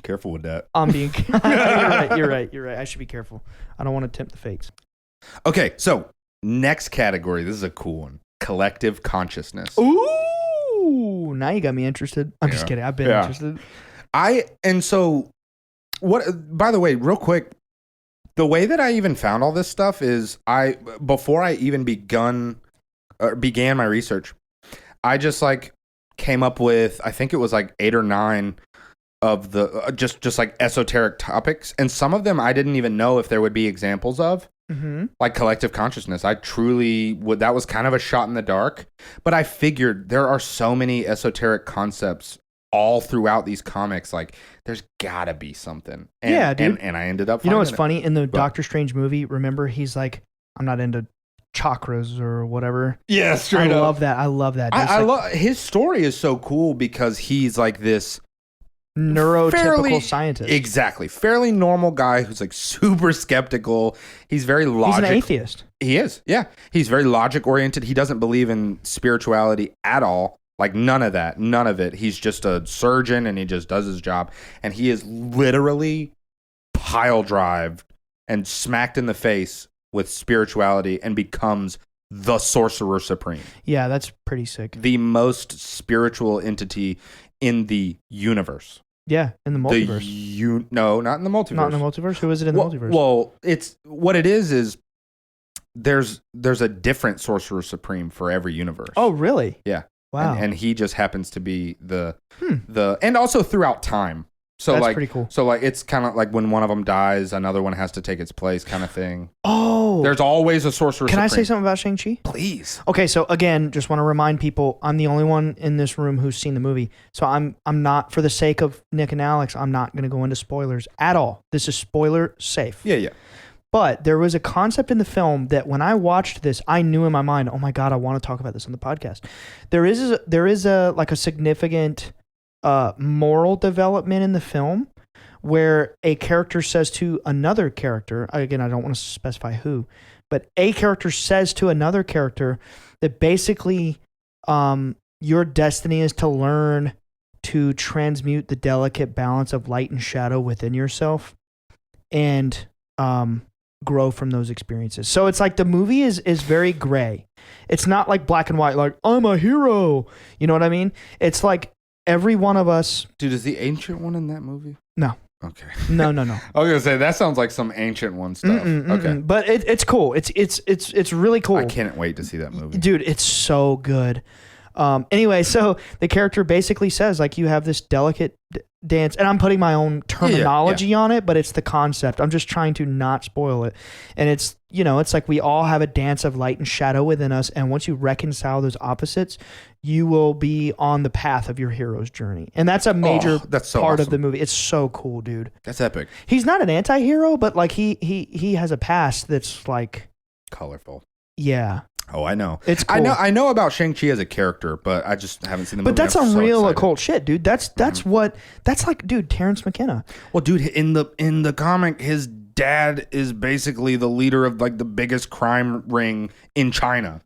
Careful with that. I'm being... You're right. I should be careful. I don't want to tempt the fates. Okay, so next category. This is a cool one. Collective consciousness. Ooh, now you got me interested. I'm just kidding. I've been interested. By the way, real quick, the way that I even found all this stuff is before I even began my research, I just like came up with, I think it was like 8 or 9 of the just like esoteric topics, and some of them I didn't even know if there would be examples of. Mm-hmm. Like collective consciousness. I truly would. That was kind of a shot in the dark, but I figured there are so many esoteric concepts all throughout these comics. Like there's gotta be something. And, yeah, dude. And I ended up. You know what's funny in the Doctor Strange movie? Remember, he's like, I'm not into chakras or whatever. Yeah, straight up. I love that. I love his story is so cool because he's like this neurotypical scientist. Exactly. Fairly normal guy who's like super skeptical. He's very logical. He's an atheist. He is. Yeah. He's very logic oriented. He doesn't believe in spirituality at all. Like none of that. None of it. He's just a surgeon and he just does his job. And he is literally pile drived and smacked in the face with spirituality and becomes the Sorcerer Supreme. Yeah, that's pretty sick. The most spiritual entity in the universe. Yeah, in the multiverse. No, not in the multiverse. Not in the multiverse? Who is it in the multiverse? Well, it's what it is there's a different Sorcerer Supreme for every universe. Oh, really? Yeah. Wow. And he just happens to be the and also throughout time. So that's like pretty cool. So like it's kind of like when one of them dies, another one has to take its place, kind of thing. Oh, there's always a Sorcerer Can Supreme. I say something about Shang-Chi? Please. Okay, so again, just want to remind people, I'm the only one in this room who's seen the movie. So I'm not, for the sake of Nick and Alex, I'm not going to go into spoilers at all. This is spoiler safe. Yeah. But there was a concept in the film that when I watched this, I knew in my mind, oh my God, I want to talk about this on the podcast. There is a significant moral development in the film where a character says to another character, again, I don't want to specify who, but a character says to another character that basically your destiny is to learn to transmute the delicate balance of light and shadow within yourself and grow from those experiences. So it's like the movie is very gray. It's not like black and white, like I'm a hero. You know what I mean? It's like every one of us. Dude, is the Ancient One in that movie? No. Okay. No. I was gonna say that sounds like some Ancient One stuff. Okay. But it's cool. It's really cool. I can't wait to see that movie. Dude, it's so good. Anyway, so the character basically says, like, you have this delicate dance, and I'm putting my own terminology on it, but it's the concept. I'm just trying to not spoil it. And it's, it's like we all have a dance of light and shadow within us, and once you reconcile those opposites, you will be on the path of your hero's journey. And that's a major part of the movie. It's so cool, dude. That's epic. He's not an anti-hero, but like he has a past that's like colorful. Yeah. Oh, I know. It's cool. I know about Shang-Chi as a character, but I just haven't seen the movie. But that's some real occult shit, dude. That's like, dude, Terrence McKenna. Well, dude, in the comic, his dad is basically the leader of like the biggest crime ring in China.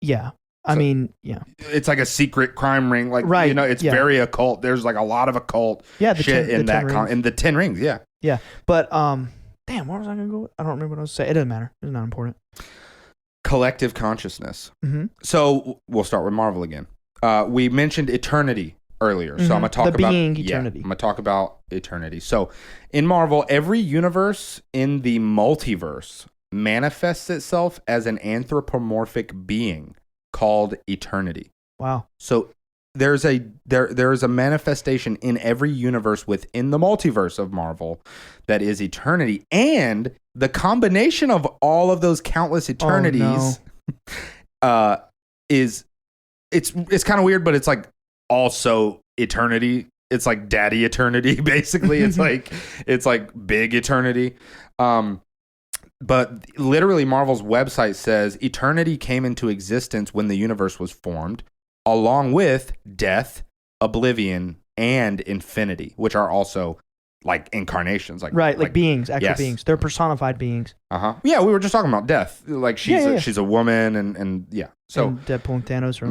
Yeah. I mean, yeah. It's like a secret crime ring, like right. It's very occult. There's like a lot of occult shit in the 10 rings, yeah. Yeah. But damn, where was I gonna go with? I don't remember what I was saying. It doesn't matter. It's not important. Collective consciousness. Mm-hmm. So we'll start with Marvel again. We mentioned eternity earlier, so I'm gonna talk about being eternity. I'm gonna talk about eternity. So in Marvel, every universe in the multiverse manifests itself as an anthropomorphic being called eternity. Wow. So there's a manifestation in every universe within the multiverse of Marvel that is eternity, and the combination of all of those countless eternities is it's kind of weird, but it's like also eternity. It's like daddy eternity, basically. It's like big eternity. But literally, Marvel's website says eternity came into existence when the universe was formed, along with death, oblivion, and infinity, which are also like incarnations, like beings, actual beings. They're personified beings. Yeah, we were just talking about death. Like she's a woman, and yeah. So and Deadpool and Thanos are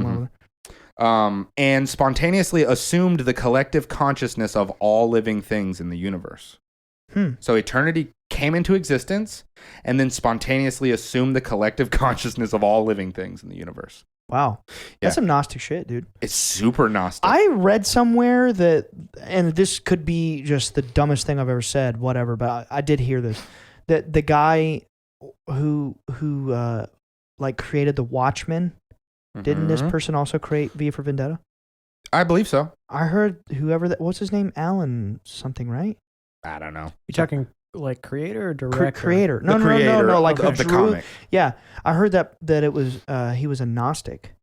in and spontaneously assumed the collective consciousness of all living things in the universe. So eternity came into existence and then spontaneously assumed the collective consciousness of all living things in the universe. Wow. That's some Gnostic shit, dude. It's super Gnostic. I read somewhere that, and this could be just the dumbest thing I've ever said, whatever, but I did hear this, that the guy who like created the Watchmen, didn't this person also create V for Vendetta? I believe so. I heard what's his name? Alan something, right? I don't know. You talking like creator or director? Creator. No, like of the comic. Yeah, I heard that it was he was a Gnostic,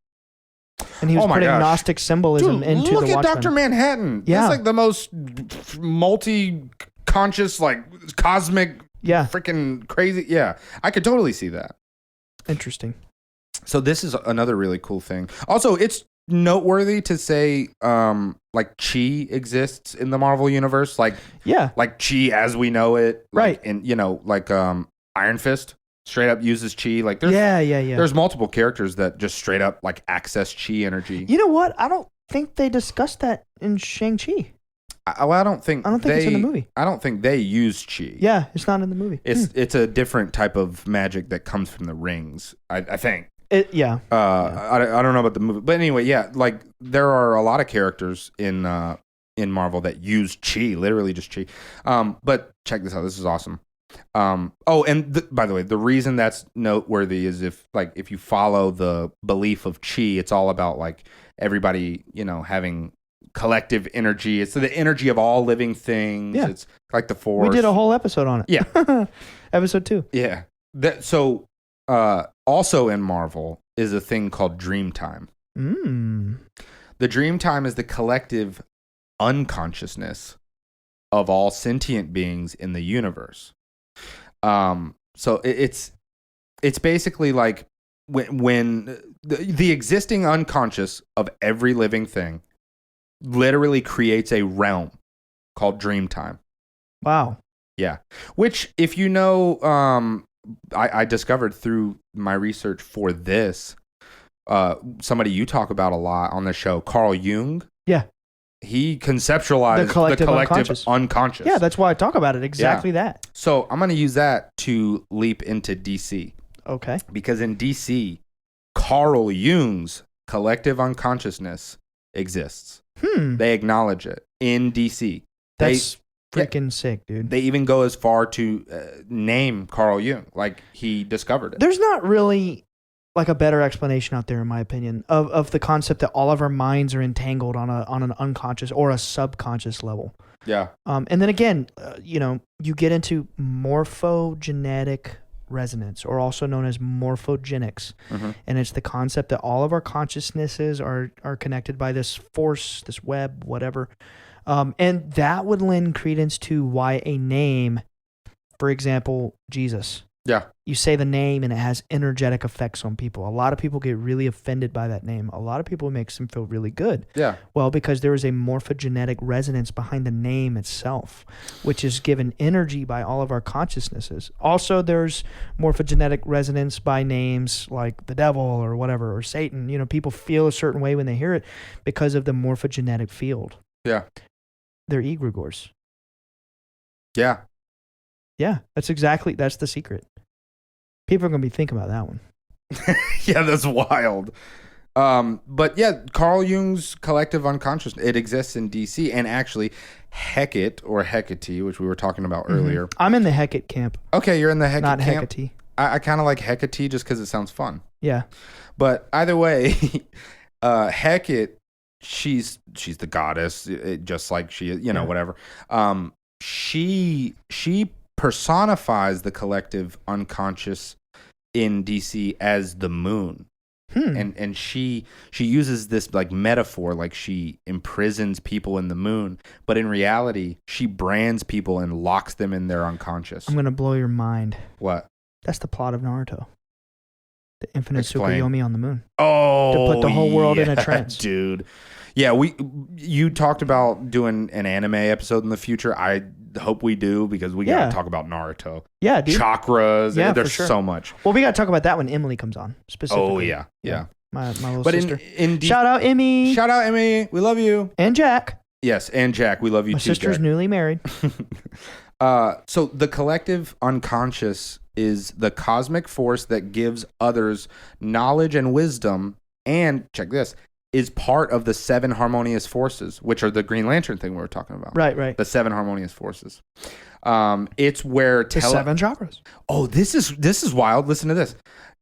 and he was putting Gnostic symbolism into the Watchmen. Look at Dr. Manhattan. Yeah, that's like the most multi-conscious, like cosmic, freaking crazy. Yeah, I could totally see that. Interesting. So this is another really cool thing. Also, it's noteworthy to say, like chi exists in the Marvel universe, like Yeah. chi as we know it, like, Right. and like Iron Fist straight up uses chi. Like there's Yeah. there's multiple characters that just straight up like access chi energy. You know what? I don't think they discussed that in Shang-Chi. I don't think it's in the movie. I don't think they use chi. Yeah, it's not in the movie. It's a different type of magic that comes from the rings. I think. I don't know about the movie, but anyway, yeah, like there are a lot of characters in Marvel that use chi, literally just chi. But check this out. This is awesome. And by the way, the reason that's noteworthy is if you follow the belief of chi, it's all about like everybody, having collective energy. It's the energy of all living things. Yeah. It's like the Force. We did a whole episode on it. Yeah. Episode 2. Yeah. Also in Marvel is a thing called dream time. The dream time is the collective unconsciousness of all sentient beings in the universe. So it's basically like when the existing unconscious of every living thing literally creates a realm called dream time. Wow. Yeah. Which, if you know, I discovered through my research for this, somebody you talk about a lot on the show, Carl Jung. Yeah. He conceptualized the collective unconscious. Yeah, that's why I talk about it. Exactly that. So I'm going to use that to leap into DC. Okay. Because in DC, Carl Jung's collective unconsciousness exists. They acknowledge it in DC. That's freaking sick, dude. They even go as far to name Carl Jung, like he discovered it. There's not really like a better explanation out there, in my opinion, of the concept that all of our minds are entangled on an unconscious or a subconscious level. Yeah. And then again, you get into morphogenetic resonance, or also known as morphogenics. And it's the concept that all of our consciousnesses are connected by this force, this web, whatever. And that would lend credence to why a name, for example, Jesus. Yeah. You say the name and it has energetic effects on people. A lot of people get really offended by that name. A lot of people, it makes them feel really good. Yeah. Well, because there is a morphogenetic resonance behind the name itself, which is given energy by all of our consciousnesses. Also, there's morphogenetic resonance by names like the devil or whatever, or Satan. People feel a certain way when they hear it because of the morphogenetic field. Yeah. They're egregores. Yeah. Yeah, that's the secret. People are going to be thinking about that one. Yeah, that's wild. But yeah, Carl Jung's collective unconscious, it exists in DC, and actually Hecate or Hecate, which we were talking about earlier. I'm in the Hecate camp. Okay, you're in the Hecate not camp. Hecate. I kind of like Hecate just because it sounds fun. Yeah. But either way, Hecate, she's the goddess, just like she is, whatever. She personifies the collective unconscious in DC as the moon. And she uses this like metaphor, like she imprisons people in the moon, but in reality she brands people and locks them in their unconscious. I'm going to blow your mind. What? That's the plot of Naruto. The infinite Explain. Tsukuyomi on the moon. Oh, to put the whole world in a trance. Dude. Yeah, you talked about doing an anime episode in the future. I hope we do, because we got to talk about Naruto. Yeah, dude. Chakras. Yeah, there's for sure. so much. Well, we got to talk about that when Emily comes on, specifically. Oh, yeah. My little But sister. Shout out, Emmy. Shout out, Emmy. We love you. And Jack. Yes, and Jack. We love you My too, sister's Jack. newly married. So the collective unconscious is the cosmic force that gives others knowledge and wisdom, and, check this, is part of the 7 harmonious forces, which are the Green Lantern thing we were talking about. Right. The 7 harmonious forces. It's where... The 7 chakras. Oh, this is wild. Listen to this.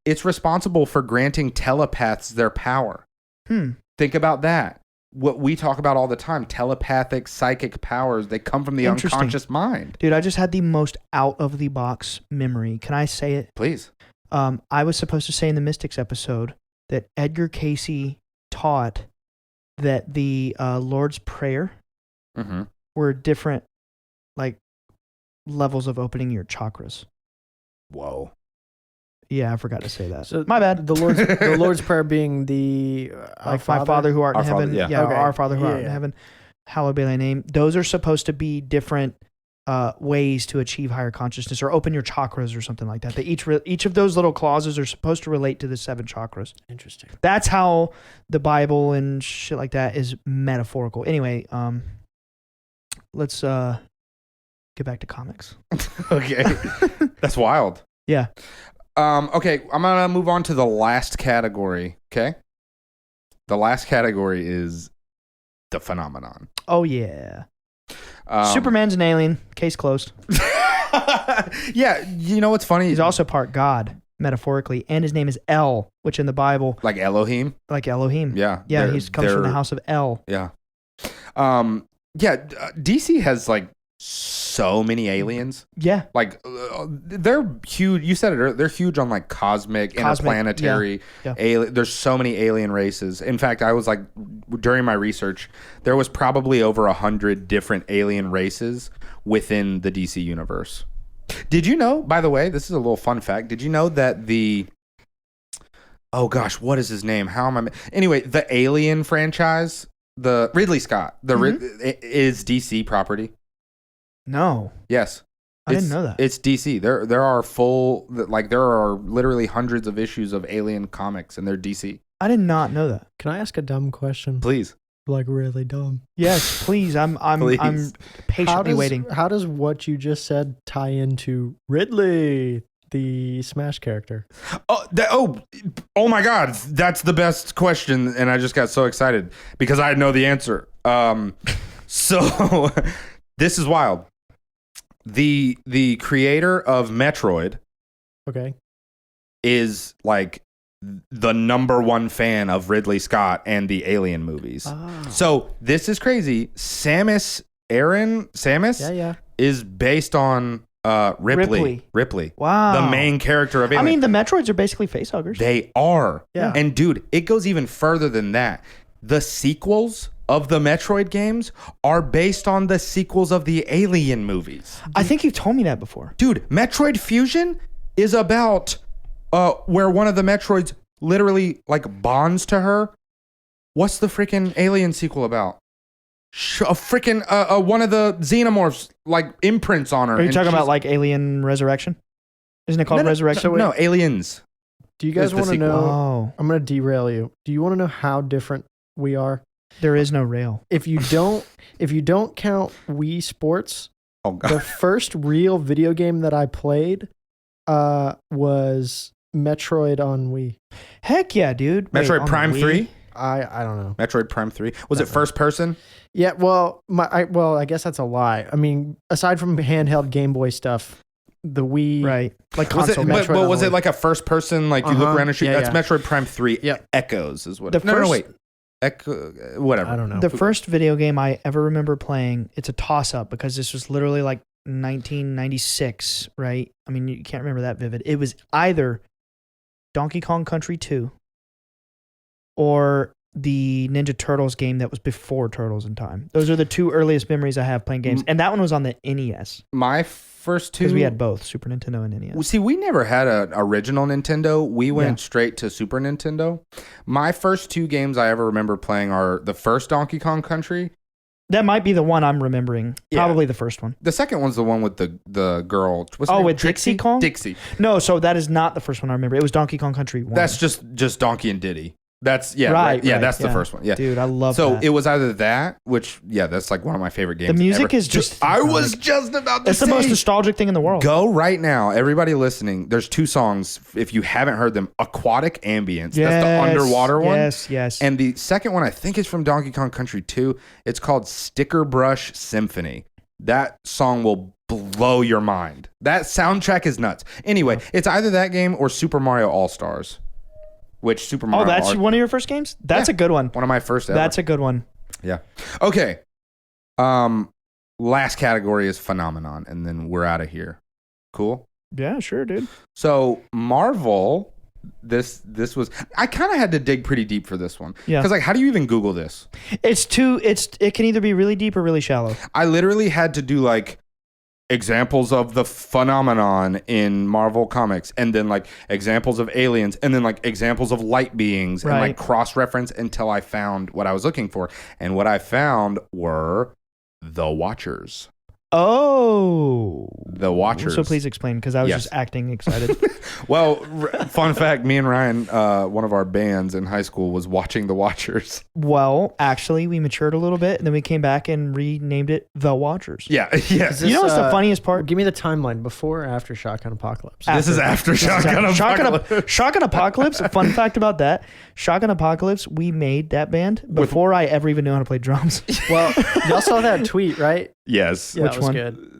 It's responsible for granting telepaths their power. Think about that. What we talk about all the time, telepathic, psychic powers, they come from the unconscious mind. Dude, I just had the most out-of-the-box memory. Can I say it? Please. I was supposed to say in the Mystics episode that Edgar Cayce taught that the Lord's Prayer were different, like, levels of opening your chakras. Whoa. Yeah, I forgot to say that. So my bad. The Lord's Prayer being the my Father who art in heaven. Father, Yeah, okay. Our Father who art in heaven. hallowed be thy name. Those are supposed to be different ways to achieve higher consciousness or open your chakras or something like that. They each of those little clauses are supposed to relate to the 7 chakras. Interesting. That's how the Bible and shit like that is metaphorical. Anyway, let's get back to comics. Okay. That's wild. Yeah. Okay, I'm going to move on to the last category, okay? The last category is the phenomenon. Oh, yeah. Superman's an alien. Case closed. Yeah, you know what's funny? He's also part God, metaphorically, and his name is El, which in the Bible, like Elohim? like Elohim. Yeah. Yeah, he comes from the house of El. Yeah. DC has like so many aliens. Yeah. Like they're huge. You said it earlier. They're huge on like cosmic interplanetary. Yeah. There's so many alien races. In fact, I was like, during my research, there was probably over 100 different alien races within the DC universe. Did you know, by the way, this is a little fun fact. Did you know that oh gosh, what is his name? Anyway, the Alien franchise, the Ridley Scott, is DC property. No. Yes. I didn't know that. It's DC. There are literally hundreds of issues of Alien comics, and they're DC. I did not know that. Can I ask a dumb question? Please. Like really dumb. Yes, please. I'm patiently waiting. How does what you just said tie into Ridley, the Smash character? Oh my God, that's the best question, and I just got so excited because I know the answer. So this is wild. The creator of Metroid, okay, is like the number one fan of Ridley Scott and the Alien movies. Oh. So this is crazy. Samus is based on Ripley. Wow. The main character of Alien. I mean, the Metroids are basically facehuggers. They are. Yeah. And dude, it goes even further than that. The sequels of the Metroid games are based on the sequels of the Alien movies. I think you've told me that before. Dude, Metroid Fusion is about where one of the Metroids literally like bonds to her. What's the freaking Alien sequel about? One of the xenomorphs like imprints on her. Are you talking about like Alien Resurrection? Isn't it called Resurrection? No, Aliens. Do you guys want to know? Oh. I'm going to derail you. Do you want to know how different we are? There is no rail. If you don't count Wii Sports, oh God. The first real video game that I played was Metroid on Wii. Heck yeah, dude. Metroid Prime 3? I don't know. Metroid Prime 3. Was it first person? Yeah, well, I guess that's a lie. I mean, aside from handheld Game Boy stuff, the Wii, right? Like console. Was it like a first person? Like you look around and shoot. Yeah, that's Metroid Prime 3. Yeah. Echoes is what. Wait. Echo, whatever. I don't know. The first video game I ever remember playing, it's a toss up because this was literally like 1996, right? I mean, you can't remember that vivid. It was either Donkey Kong Country 2 or the Ninja Turtles game that was before Turtles in Time. Those are the two earliest memories I have playing games. And that one was on the NES. My first two... Because we had both, Super Nintendo and NES. See, we never had an original Nintendo. We went straight to Super Nintendo. My first two games I ever remember playing are the first Donkey Kong Country. That might be the one I'm remembering. Yeah. Probably the first one. The second one's the one with the girl. With Dixie Kong? Dixie. No, so that is not the first one I remember. It was Donkey Kong Country 1. That's just Donkey and Diddy. That's right. That's the first one. Yeah, dude, I love that. So it was either that, which that's like one of my favorite games. The music ever. is just. I was just about to It's the most nostalgic thing in the world. Go right now, everybody listening. There's two songs. If you haven't heard them, Aquatic Ambience. Yes, that's the underwater one. Yes. And the second one I think is from Donkey Kong Country 2. It's called Sticker Brush Symphony. That song will blow your mind. That soundtrack is nuts. Anyway, it's either that game or Super Mario All Stars. Which Super Mario... Oh, that's one of your first games? That's a good one. One of my first ever. That's a good one. Yeah. Okay. Last category is phenomenon, and then we're out of here. Cool? Yeah, sure, dude. So Marvel, this was... I kind of had to dig pretty deep for this one. Yeah. Because like, how do you even Google this? It can either be really deep or really shallow. I literally had to do like examples of the phenomenon in Marvel Comics, and then like examples of aliens, and then like examples of light beings, and like cross-reference until I found what I was looking for. And what I found were the Watchers. Oh. The Watchers. So please explain, because I was just acting excited. Well, fun fact, me and Ryan, one of our bands in high school was watching The Watchers. Well, actually, we matured a little bit, and then we came back and renamed it The Watchers. Yeah, yeah. You know what's the funniest part? Give me the timeline, before or after Shotgun Apocalypse? This is after Shotgun Apocalypse. Shotgun Apocalypse, fun fact about that, Shotgun Apocalypse, we made that band before I ever even knew how to play drums. Well, y'all saw that tweet, right? Yes. Yeah, Which that was one? good.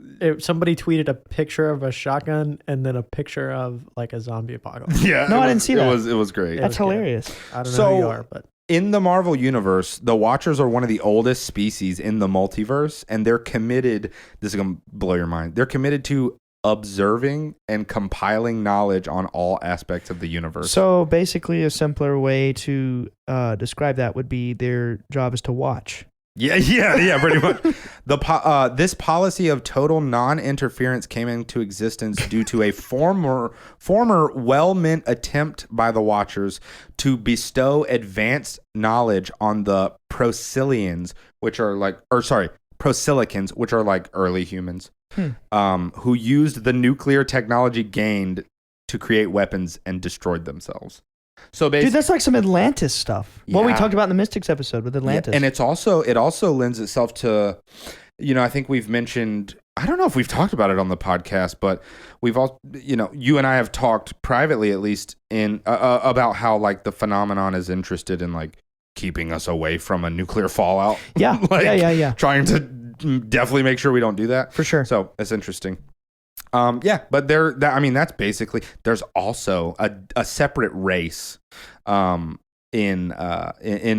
Somebody tweeted a picture of a shotgun and then a picture of like a zombie apocalypse. Yeah. No, I didn't see that. It was great. That's hilarious. I don't know who you are, but in the Marvel universe, the Watchers are one of the oldest species in the multiverse, and they're committed. This is gonna blow your mind. They're committed to observing and compiling knowledge on all aspects of the universe. So basically, a simpler way to describe that would be their job is to watch. Yeah, pretty much. This policy of total non-interference came into existence due to a former well-meant attempt by the Watchers to bestow advanced knowledge on the Procylians, which are Procylicans, which are like early humans, who used the nuclear technology gained to create weapons and destroyed themselves. So basically, dude, that's like some Atlantis stuff. Yeah. What we talked about in the Mystics episode with Atlantis. Yeah, and it also lends itself to, I think we've mentioned, I don't know if we've talked about it on the podcast, but we've all, you and I have talked privately, at least, in about how like the phenomenon is interested in like keeping us away from a nuclear fallout. Yeah, yeah. Trying to definitely make sure we don't do that. For sure. So it's interesting. But that's basically, there's also a separate race in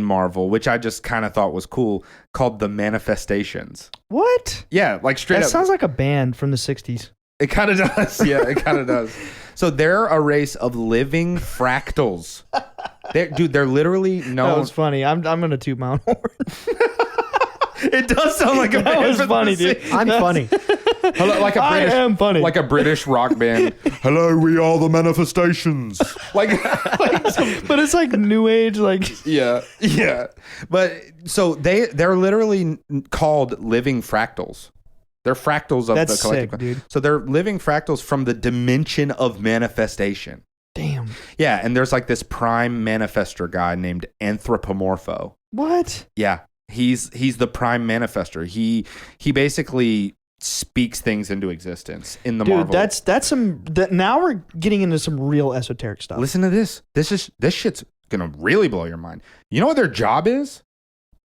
Marvel, which I just kind of thought was cool, called the Manifestations. What? Yeah, like straight up. That sounds like a band from the 60s. It kind of does. Yeah, it kind of does. So they're a race of living fractals. They're literally known. That was funny. I'm going to toot my own horn. It does sound like a that band was from funny, the dude. I'm funny. Hello, like a British, I am funny. like a British rock band. Hello, we are the Manifestations. But it's like new age, like yeah. But so they're literally called living fractals. They're fractals of that's the collective. sick, dude. So they're living fractals from the dimension of manifestation. Damn. Yeah, and there's like this prime manifestor guy named Anthropomorpho. What? Yeah. He's the prime manifestor. He basically speaks things into existence in the Marvel. Dude, that's some. Now we're getting into some real esoteric stuff. Listen to this. This shit's gonna really blow your mind. You know what their job is?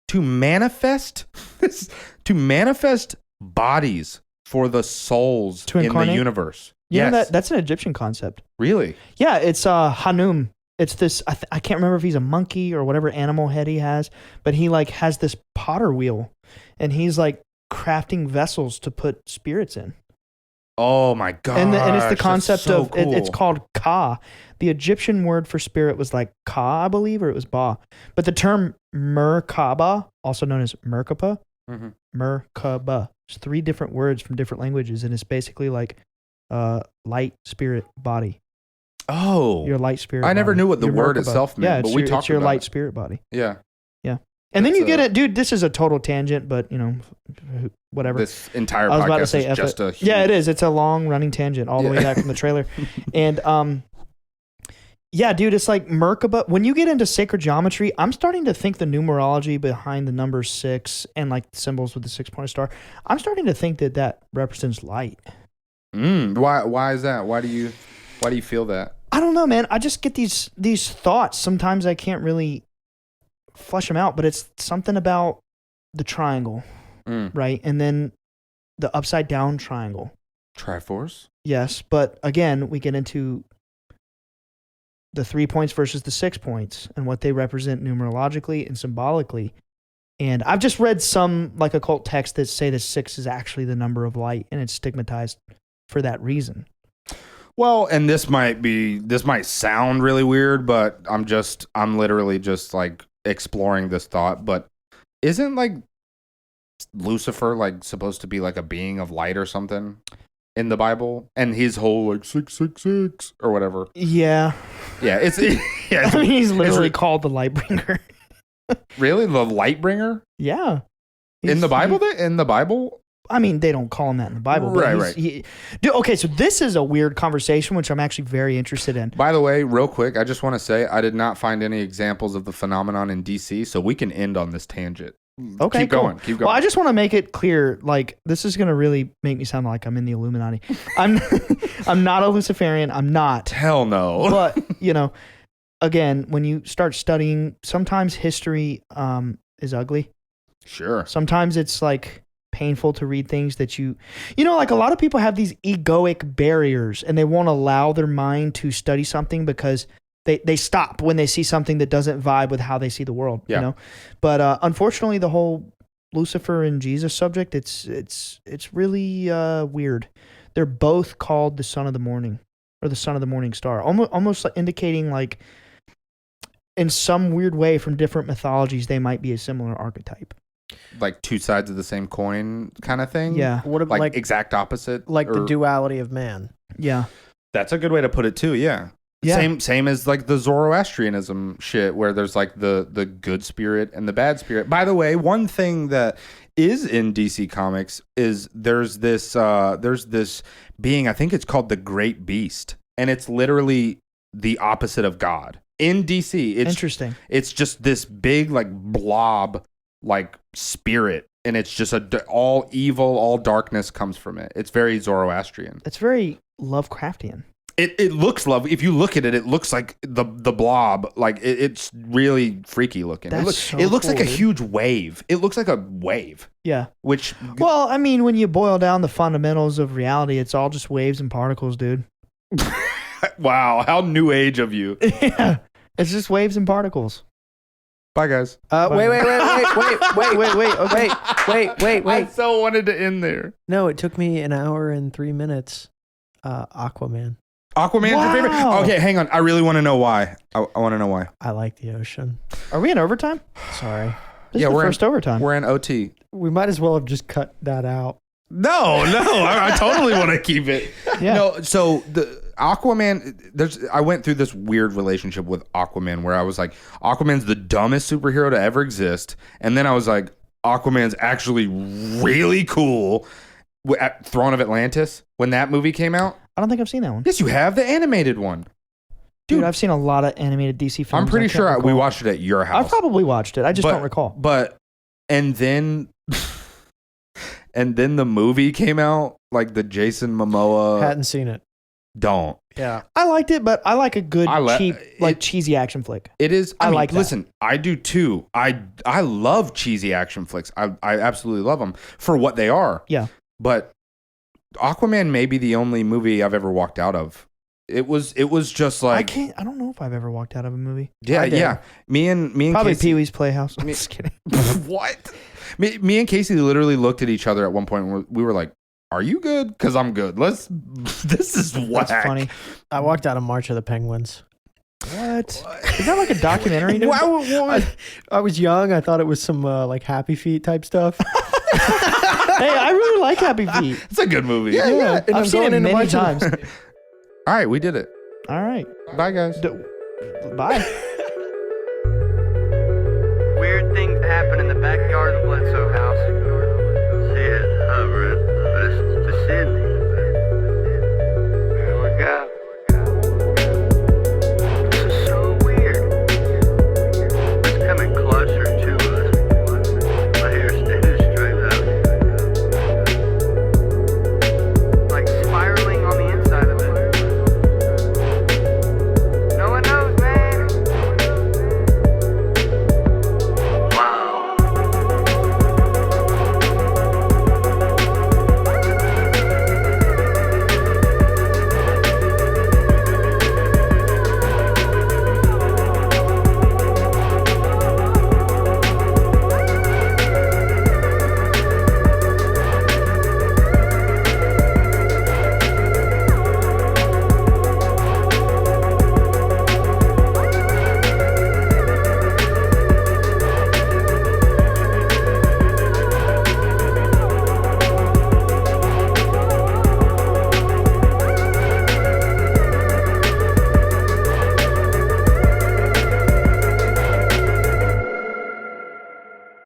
To manifest bodies for the souls To in incarnate? the universe. You know Yes. that's an Egyptian concept. Really? Yeah, it's Hanum. It's this. I can't remember if he's a monkey or whatever animal head he has, but he like has this potter wheel, and he's like crafting vessels to put spirits in. Oh my god! And it's the concept so of cool. it's called Ka. The Egyptian word for spirit was like Ka, I believe, or it was Ba. But the term Merkaba, also known as Merkaba, Merkaba. It's 3 different words from different languages, and it's basically like light, spirit, body. Oh, Your light spirit. I never body. knew what the Your word Merkaba. itself meant, Yeah, but we it's talked your about light it. spirit body. Yeah. And then you It's get it, dude. This is a total tangent, but whatever. This entire I was podcast about to say is just a huge... Yeah, it is. It's a long running tangent all the way back from the trailer. And yeah, dude, it's like Merkaba. When you get into sacred geometry, I'm starting to think the numerology behind the number 6 and like symbols with the 6-pointed star. I'm starting to think that represents light. Why is that? Why do you feel that? I don't know, man. I just get these thoughts. Sometimes I can't really flesh them out, but it's something about the triangle, right? And then the upside down triangle. Triforce? Yes, but again, we get into the 3 points versus the 6 points and what they represent numerologically and symbolically. And I've just read some like occult texts that say that 6 is actually the number of light, and it's stigmatized for that reason. Well, and this might sound really weird, but I'm literally just like exploring this thought. But isn't like Lucifer like supposed to be like a being of light or something in the Bible, and his whole like 666 or whatever. Yeah. Yeah, it's yeah. I mean, he's literally called the Lightbringer. Really, the light bringer Yeah. in the Bible. In the Bible, I mean, they don't call him that in the Bible. But Right. Dude, okay, so this is a weird conversation, which I'm actually very interested in. By the way, real quick, I just want to say I did not find any examples of the phenomenon in DC, so we can end on this tangent. Okay, keep cool. going. Keep going. Well, I just want to make it clear, like, this is going to really make me sound like I'm in the Illuminati. I'm not a Luciferian. I'm not. Hell no. But, you know, again, when you start studying, sometimes history is ugly. Sure. Sometimes it's like painful to read things that you know, like a lot of people have these egoic barriers and they won't allow their mind to study something because they stop when they see something that doesn't vibe with how they see the world, Yeah. you know? But unfortunately, the whole Lucifer and Jesus subject, it's really weird. They're both called the son of the morning or the son of the morning star, almost like indicating like in some weird way from different mythologies, they might be a similar archetype. Like two sides of the same coin kind of thing? Yeah. What about Like exact opposite? like the Or- duality of man? Yeah. That's a good way to put it too, yeah. Yeah. Same as like the Zoroastrianism shit where there's like the good spirit and the bad spirit. By the way, one thing that is in DC Comics is there's this being, I think it's called the Great Beast, and it's literally the opposite of God. In DC, Interesting. it's just this big like blob like spirit, and it's just all evil, all darkness comes from it. It's very Zoroastrian. It's very Lovecraftian. It looks lovely. If you look at it, it looks like the blob. Like it's really freaky looking. That's It looks so like a cool, dude. huge wave. It looks like a wave. Yeah. Which Well, I mean, when you boil down the fundamentals of reality, it's all just waves and particles, dude. wow, how new age of you. Yeah. It's just waves and particles. Bye guys. Wait. I so wanted to end there. No, it took me an hour and 3 minutes. Aquaman. Aquaman's your favorite? Wow. Okay, hang on. I really want to know why. I want to know why. I like the ocean. Are we in overtime? Sorry. This Yeah, is the we're in- first overtime. We're in OT. We might as well have just cut that out. No, I totally want to keep it. Yeah. No, so the Aquaman, I went through this weird relationship with Aquaman where I was like, Aquaman's the dumbest superhero to ever exist. And then I was like, Aquaman's actually really cool. At Throne of Atlantis, when that movie came out. I don't think I've seen that one. Yes, you have the animated one. Dude, I've seen a lot of animated DC films. I'm pretty I can't sure we recall. watched it at your house. I've probably watched it. I just don't recall. But, and then the movie came out, like the Jason Momoa. Hadn't seen it. Don't. Yeah. I liked it, but I like a good, cheap, it- cheesy action flick. It is. I mean, like that. Listen, I do too. I love cheesy action flicks. I absolutely love them for what they are. Yeah. But Aquaman may be the only movie I've ever walked out of. It was just like I don't know if I've ever walked out of a movie. yeah, I did. yeah. Me and Probably Casey, Pee-wee's Playhouse. I'm just kidding. what? Me and Casey literally looked at each other at one point and we were like, "Are you good? Because I'm good. This is whack." That's funny. I walked out of March of the Penguins. What? Is that like a documentary? Dude? I was young. I thought it was some like Happy Feet type stuff. Hey, I really like Happy Feet. It's a good movie. Yeah. And I'm I've seen going it into many March of times. All right, we did it. All right. Bye, guys. Bye. Weird things happen in the backyard of the Bledsoe house. See it hovering, but it's just in